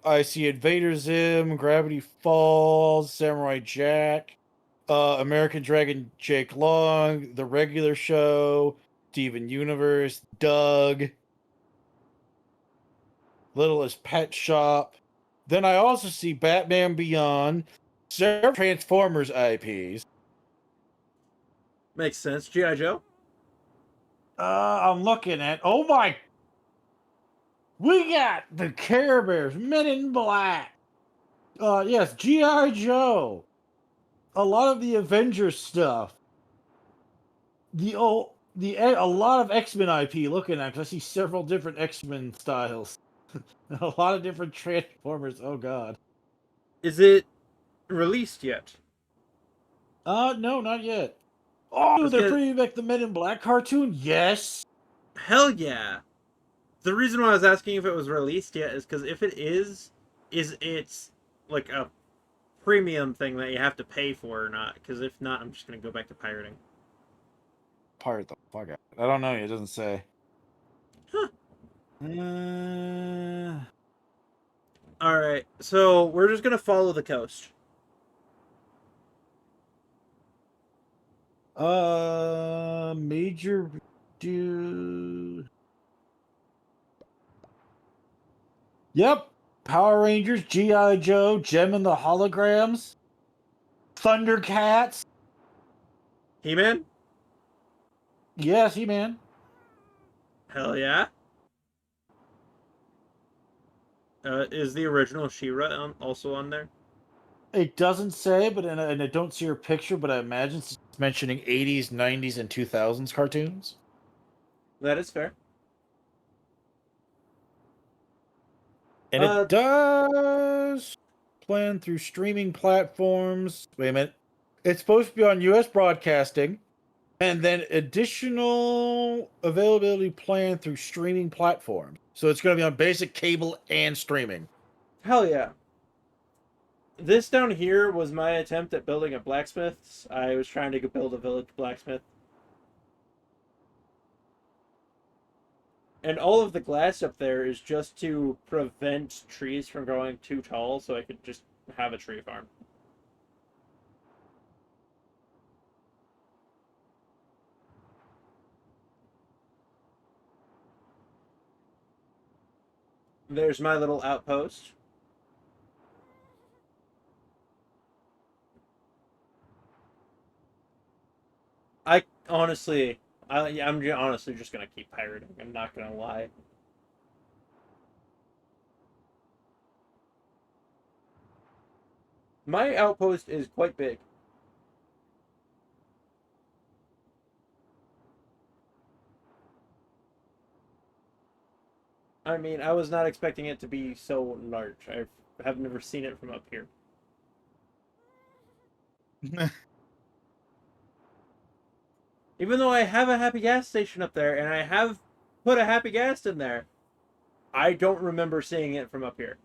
I see Invader Zim, Gravity Falls, Samurai Jack, American Dragon Jake Long, The Regular Show, Steven Universe, Doug, Littlest Pet Shop. Then I also see Batman Beyond, several Transformers IPs. Makes sense. G.I. Joe? I'm looking at. Oh my! We got the Care Bears, Men in Black. Yes, G.I. Joe. A lot of the Avengers stuff. A lot of X-Men IP looking at, 'cause I see several different X-Men styles. A lot of different Transformers. Oh god. Is it released yet? No, not yet. Oh, Let's they're get... bringing back the Men in Black cartoon. Yes. Hell yeah! The reason why I was asking if it was released yet is because if it is it's like a premium thing that you have to pay for or not? Because if not, I'm just gonna go back to pirating. Pirate the fuck out. I don't know. It doesn't say. Huh. Uh, All right, so we're just gonna follow the coast. Major dude. Yep. Power Rangers, G.I. Joe, Gem and the Holograms, Thundercats. He-Man? Yes, He-Man. Hell yeah! Is the original She-Ra also on there? It doesn't say, but and I don't see her picture, but I imagine it's mentioning 80s, 90s, and 2000s cartoons. That is fair. And it does plan through streaming platforms. Wait a minute. It's supposed to be on US broadcasting, and then additional availability planned through streaming platforms. So it's going to be on basic cable and streaming. Hell yeah! This down here was my attempt at building a blacksmith. I was trying to build a village blacksmith. And all of the glass up there is just to prevent trees from growing too tall so I could just have a tree farm. There's my little outpost. I honestly, I'm honestly just gonna keep pirating. I'm not gonna lie. My outpost is quite big. I mean, I was not expecting it to be so large. I have never seen it from up here. Even though I have a Happy Gas station up there, and I have put a Happy Gas in there, I don't remember seeing it from up here.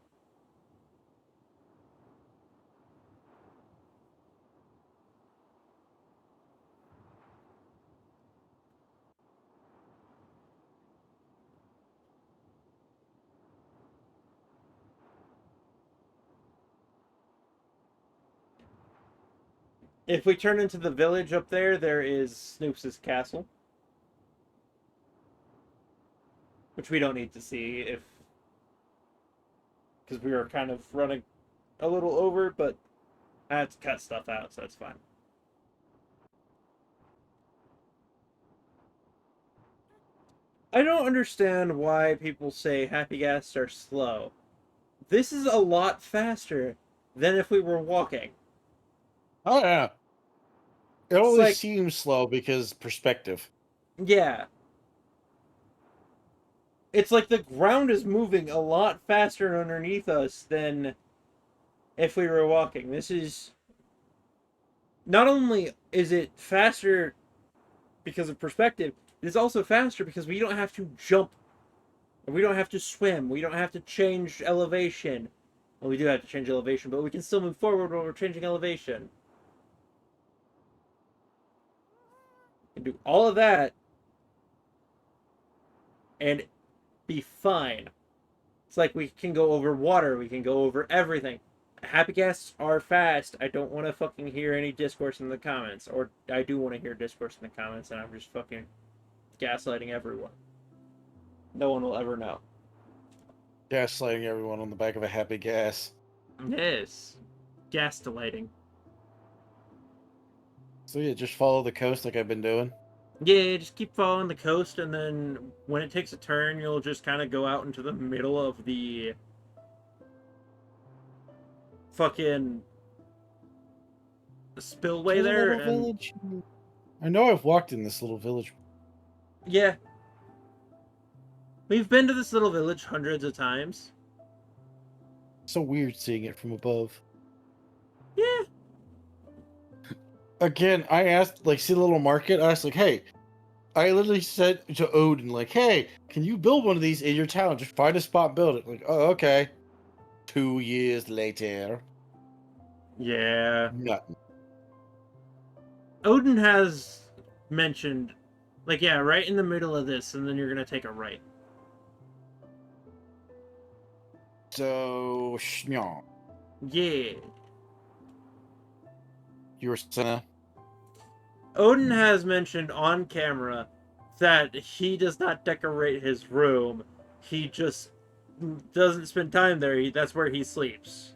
If we turn into the village up there, there is Snoop's castle. Which we don't need to see if... because we were kind of running a little over, but I had to cut stuff out, so that's fine. I don't understand why people say Happy Gas are slow. This is a lot faster than if we were walking. Oh yeah. It It's always like, seems slow because perspective. yeah. It's like the ground is moving a lot faster underneath us than if we were walking. This is... not only is it faster because of perspective, it is also faster because we don't have to jump. We don't have to swim. We don't have to change elevation. Well, we do have to change elevation, but we can still move forward while we're changing elevation. We can do all of that and be fine. It's like we can go over water. We can go over everything. Happy Guests are fast. I don't want to fucking hear any discourse in the comments. Or I do want to hear discourse in the comments, and I'm just fucking gaslighting everyone. No one will ever know. Gaslighting everyone on the back of a Happy Gas. Yes. Gaslighting. So yeah, just follow the coast like I've been doing. Yeah, just keep following the coast, and then when it takes a turn, you'll just kind of go out into the middle of the fucking spillway To the there, little and village. I know I've walked in this little village. yeah, we've been to this little village hundreds of times. So weird seeing it from above. Yeah, Again, I asked, like, see the little market? I asked, like, hey, I literally said to Odin, like, hey, can you build one of these in your town? Just find a spot and build it. Like, oh, okay. 2 years later. yeah. Nothing. Odin has mentioned, like, yeah, right in the middle of this, and then you're gonna take a right. So, Shnyong, Yeah. you were saying? Odin has mentioned on camera that he does not decorate his room. He just doesn't spend time there. That's where he sleeps.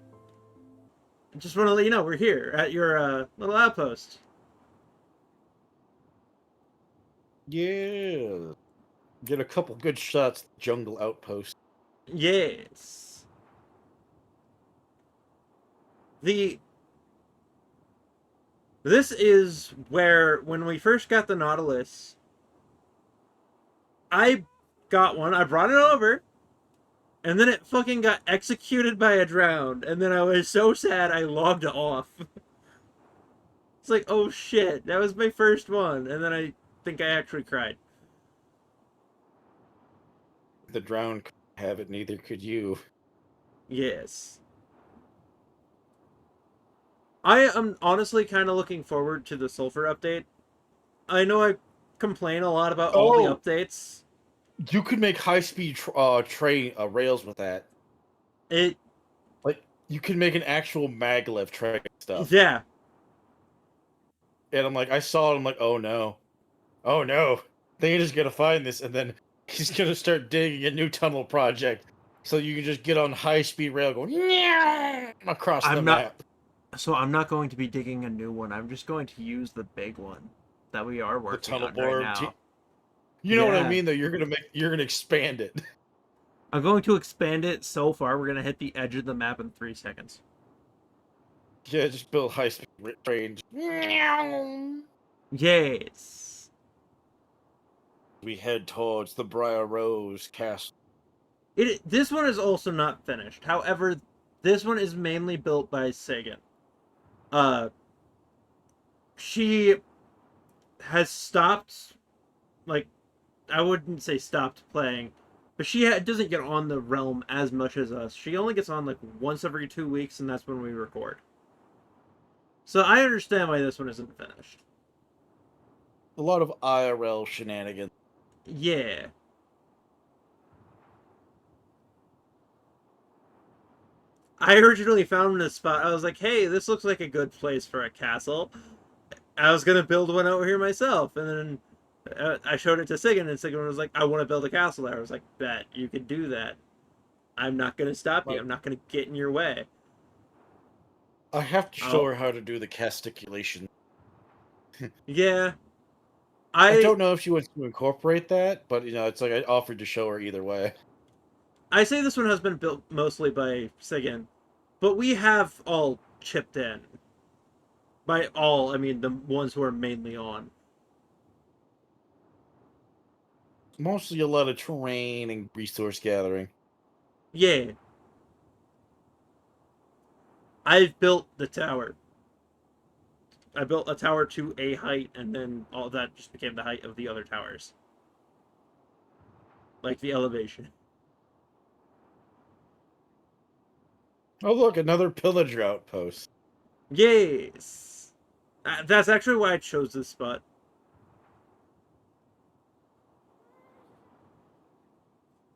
I just want to let you know we're here at your little outpost. Yeah. Get a couple good shots at the jungle outpost. Yes. The This is where when we first got the Nautilus, I got one. I brought it over. And then it fucking got executed by a drowned. And then I was so sad I logged off. It's like, oh shit, that was my first one. And then I think I actually cried. The drowned could have it, neither could you. Yes. I am honestly kind of looking forward to the sulfur update. I know I complain a lot about all the Oh! updates. You could make high-speed train rails with that. It, Like, you could make an actual maglev train stuff. yeah. And I'm like, I saw it, I'm like, oh no. Oh no. They just gotta find this, and then he's gonna start digging a new tunnel project. So you can just get on high-speed rail going across the map. So I'm not going to be digging a new one. I'm just going to use the big one that we are The working tunnel on board. right now. You know what I Yeah. mean, though? You're gonna expand it. I'm going to expand it so far. We're going to hit the edge of the map in 3 seconds. Yeah, just build high-speed trains. Yes. We head towards the Briar Rose Castle. This one is also not finished. However, this one is mainly built by Sagan. She has stopped, like, I wouldn't say stopped playing, but she doesn't get on the realm as much as us. She only gets on like once every 2 weeks, and that's when we record. So I understand why this one isn't finished. A lot of IRL shenanigans. Yeah. I originally found this spot. I was like, hey, this looks like a good place for a castle. I was going to build one out here myself. And then I showed it to Sigan, and Sigan was like, I want to build a castle there. I was like, bet, you can do that. I'm not going to stop you. Like, I'm not going to get in your way. I have to show Oh, her how to do the casticulation. yeah. I I don't know if she wants to incorporate that, but it's like I offered to show her either way. I say this one has been built mostly by Sigan, but we have all chipped in. By all, I mean the ones who are mainly on. Mostly a lot of terrain and resource gathering. Yeah. I've built the tower. I built a tower to a height, and then all that just became the height of the other towers. Like the elevation. Oh, look, another pillager outpost. Yes! That's actually why I chose this spot.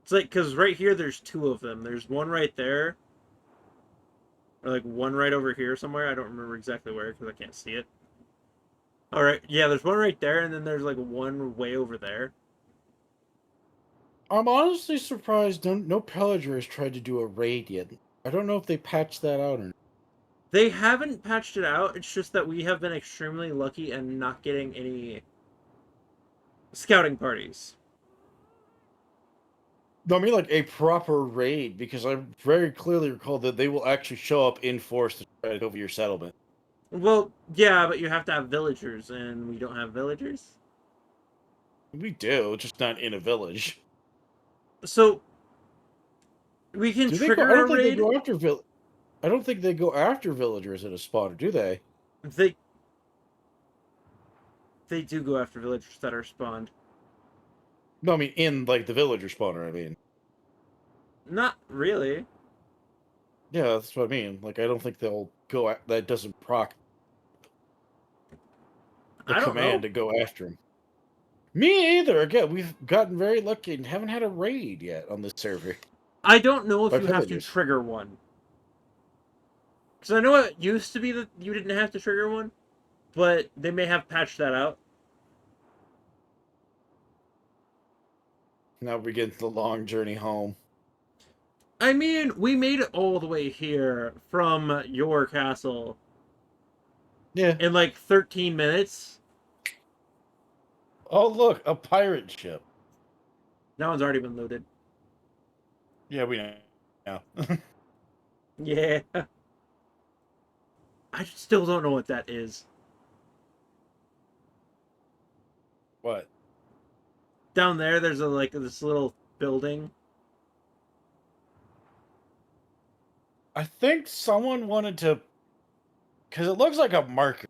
It's like, because right here there's two of them. There's one right there, or like one right over here somewhere. I don't remember exactly where because I can't see it. All right, yeah, there's one right there, and then there's like one way over there. I'm honestly surprised no pillager has tried to do a raid yet. I don't know if they patched that out or not. They haven't patched it out. It's just that we have been extremely lucky and not getting any scouting parties. No, I mean like a proper raid, because I very clearly recall that they will actually show up in force to try to take over your settlement. Well, yeah, but you have to have villagers, and we don't have villagers. We do, just not in a village. So we can Do they go? I trigger don't a think they raid. go after I don't think they go after villagers at a spot, or do they? They they do go after villagers that are spawned. No, I mean in like the villager spawner. I mean, Not really. yeah, that's what I mean. Like, I don't think they'll go. That doesn't proc the I don't command know. to go after him. Me either. Again, we've gotten very lucky and haven't had a raid yet on this server I don't know if by you have to pillagers. trigger one. Because I know it used to be that you didn't have to trigger one, but they may have patched that out. Now begins the long journey home. I mean, we made it all the way here from your castle Yeah. in like 13 minutes. Oh, look, a pirate ship. That one's already been loaded. Yeah, we know. Now. Yeah. I still don't know what that is. What? Down there, there's a like this little building. I think someone wanted to, because it looks like a marker.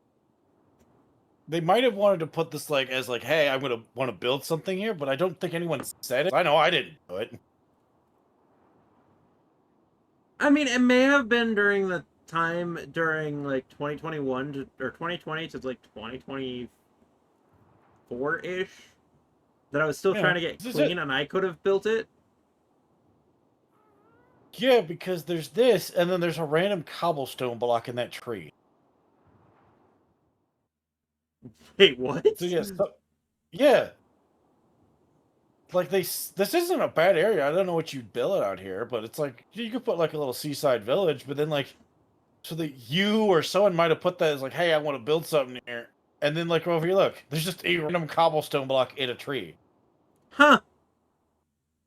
They might have wanted to put this like as like, hey, I'm gonna want to build something here, but I don't think anyone said it. I know I didn't do it. I mean, it may have been during the time during like 2021 or 2020 to like 2024 ish that I was still Yeah, trying to get this is it. clean, and I could have built it. Yeah, because there's this, and then there's a random cobblestone block in that tree. Wait, what? So yeah, like this isn't a bad area. I don't know what you'd build out here, but it's like you could put like a little seaside village, but then like so that you or someone might have put that as like, hey, I want to build something here, and then like over here, look, there's just a random cobblestone block in a tree. Huh?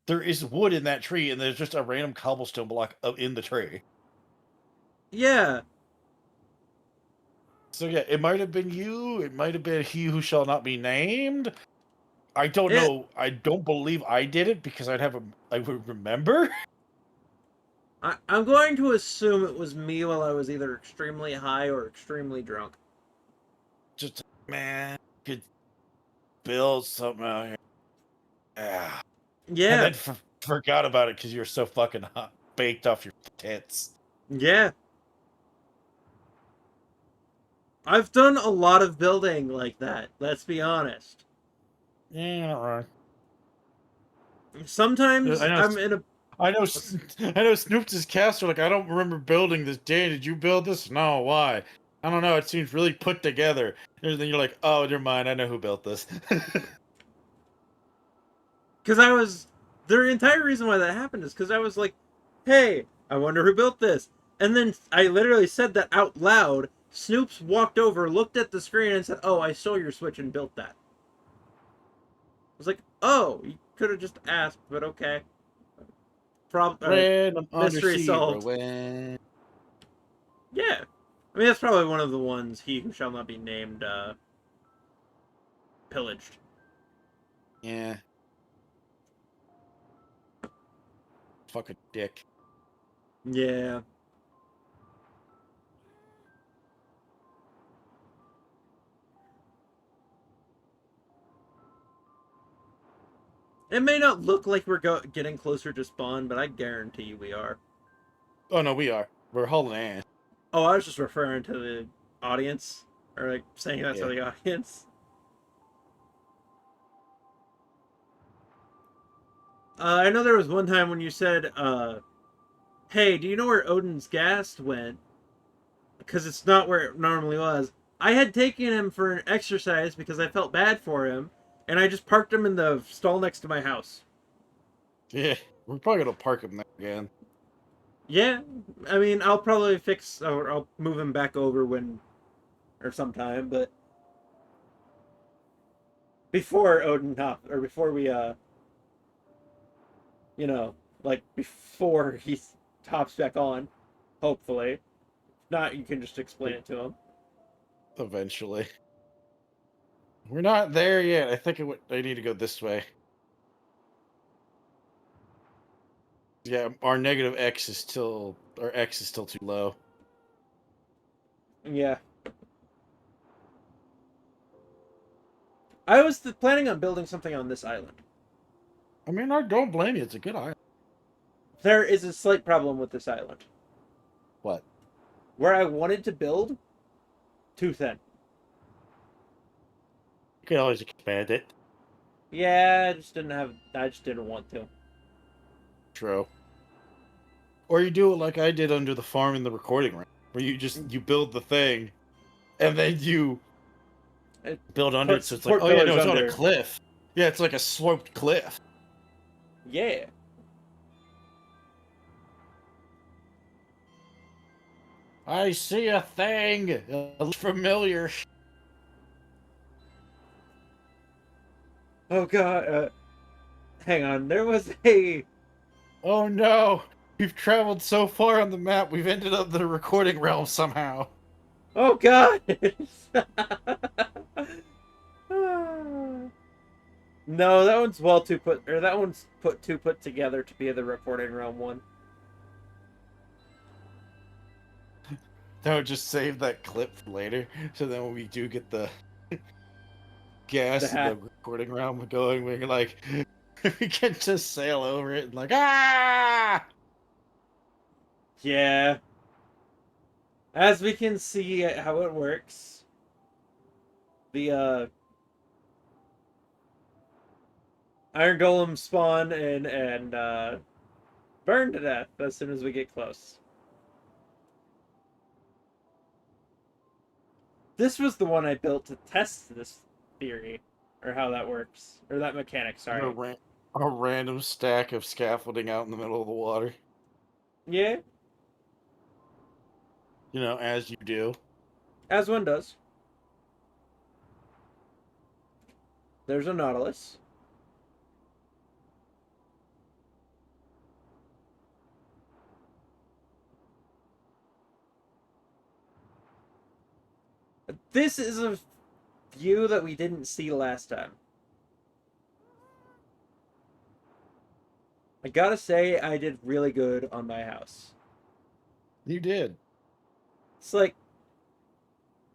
There is wood in that tree, and there's just a random cobblestone block in the tree. Yeah. So yeah, it might have been you. It might have been he who shall not be named. I don't It. know. I don't believe I did it because I would remember. I'm going to assume it was me while I was either extremely high or extremely drunk. Just Man, could build something out here. Yeah. And Yeah, then forgot about it because you were so fucking hot, baked off your tits. yeah. I've done a lot of building like that, let's be honest. Yeah, all right. Sometimes I know. I'm in a. I know. I know. Snoop's cast are like, I don't remember building this. Dan, did you build this? No. Why? I don't know. It seems really put together. And then you're like, oh, never mind. I know who built this. Because I was. The entire reason why that happened is because I was like, hey, I wonder who built this. And then I literally said that out loud. Snoops walked over, looked at the screen, and said, oh, I stole your Switch and built that. I was like, oh, you could have just asked, but okay. Random Mystery undersea solved. ruin. Yeah. I mean, that's probably one of the ones, he who shall not be named, pillaged. Yeah. Fucking dick. Yeah. It may not look like we're getting closer to spawn, but I guarantee you we are. Oh no, we are. We're hauling ass. Oh, I was just referring to the audience, or like saying that to Yeah. the audience. I know there was one time when you said, "Hey, do you know where Odin's ghast went? Because it's not where it normally was." I had taken him for an exercise because I felt bad for him, and I just parked him in the stall next to my house. Yeah. We're probably gonna park him there again. Yeah, I mean, I'll probably fix or I'll move him back over when or sometime, but before Odin hop or before we you know, like before he hops back on, hopefully. If not, you can just explain it to him. Eventually. We're not there yet. I think I need to go this way. Yeah, our negative X is still our X is still too low. Yeah. I was planning on building something on this island. I mean, I don't blame you. It's a good island. There is a slight problem with this island. What? Where I wanted to build, too thin. You can always expand it. Yeah, I just didn't want to. True. Or you do it like I did under the farm in the recording room, where you build the thing, and then you It build under it, put so it's like, support oh yeah, pillars no, it's on a under. cliff. Yeah, it's like a sloped cliff. Yeah. I see a thing. It looks familiar. Oh god, hang on. There was a. Oh no! We've traveled so far on the map, we've ended up in the recording realm somehow. Oh god! No, that one's well too put, or that one's put together to be the recording realm one. No, just save that clip for later, so then when we do get the gas in the That. recording realm going, we're like, we can just sail over it and like, ah! Yeah. As we can see how it works, the iron golems spawn and burn to death as soon as we get close. This was the one I built to test this theory, or how that works, or that mechanic. A, Sorry. a random stack of scaffolding out in the middle of the water. Yeah, You know, as you do. as one does. There's a Nautilus. This is a view that we didn't see last time. I gotta say, I did really good on my house. You did. It's like,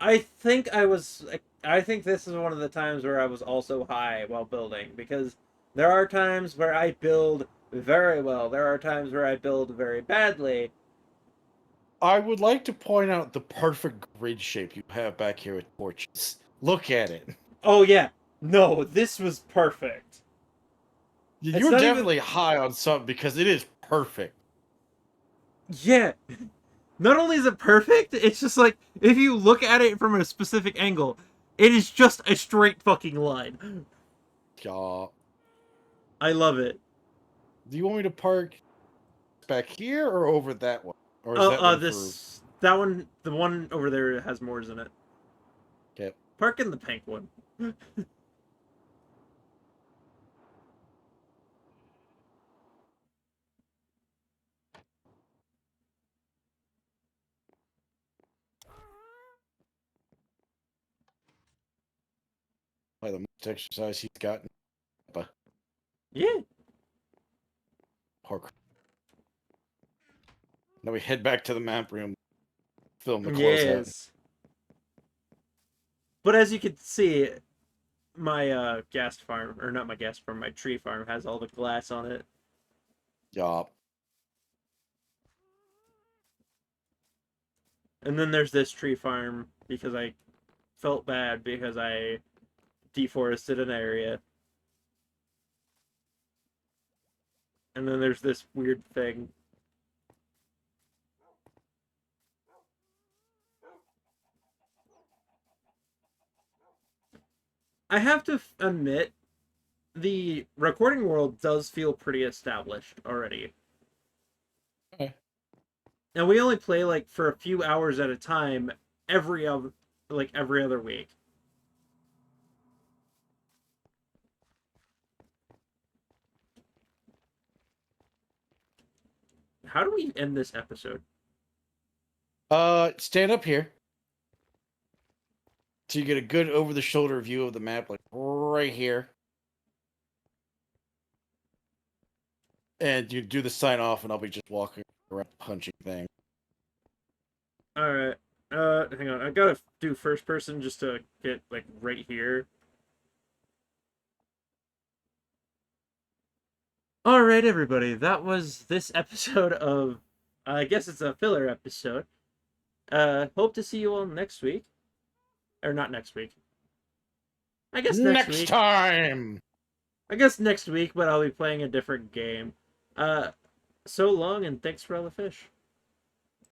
I think I was like, I think this is one of the times where I was also high while building, because there are times where I build very well. There are times where I build very badly. I would like to point out the perfect grid shape you have back here at Torches. Look at it. Oh yeah. No, this was perfect. It's You're not even definitely high on something because it is perfect. yeah. Not only is it perfect, it's just like if you look at it from a specific angle, it is just a straight fucking line. Yeah. I love it. Do you want me to park back here or over that one? Or is that one for... That one, the one over there has Moors in it. Okay. Park in the pink one. By the most exercise he's gotten. Yeah. Park. Now we head back to the map room. Film the closeout. Yes. But as you can see, my gas farm, or not my gas farm, my tree farm has all the glass on it. Yeah. And then there's this tree farm because I felt bad because I deforested an area. And then there's this weird thing. I have to admit, the recording world does feel pretty established already. Okay. And we only play like for a few hours at a time every other week. How do we end this episode? Stand up here. So you get a good over-the-shoulder view of the map, like right here. And you do the sign off, and I'll be just walking around punching thing. All right. Hang on. I gotta do first person just to get like right here. All right, everybody. That was this episode of. I guess it's a filler episode. Hope to see you all next week, or not next week. I guess next Next week. time! I guess next week, but I'll be playing a different game. Uh, so long, and thanks for all the fish.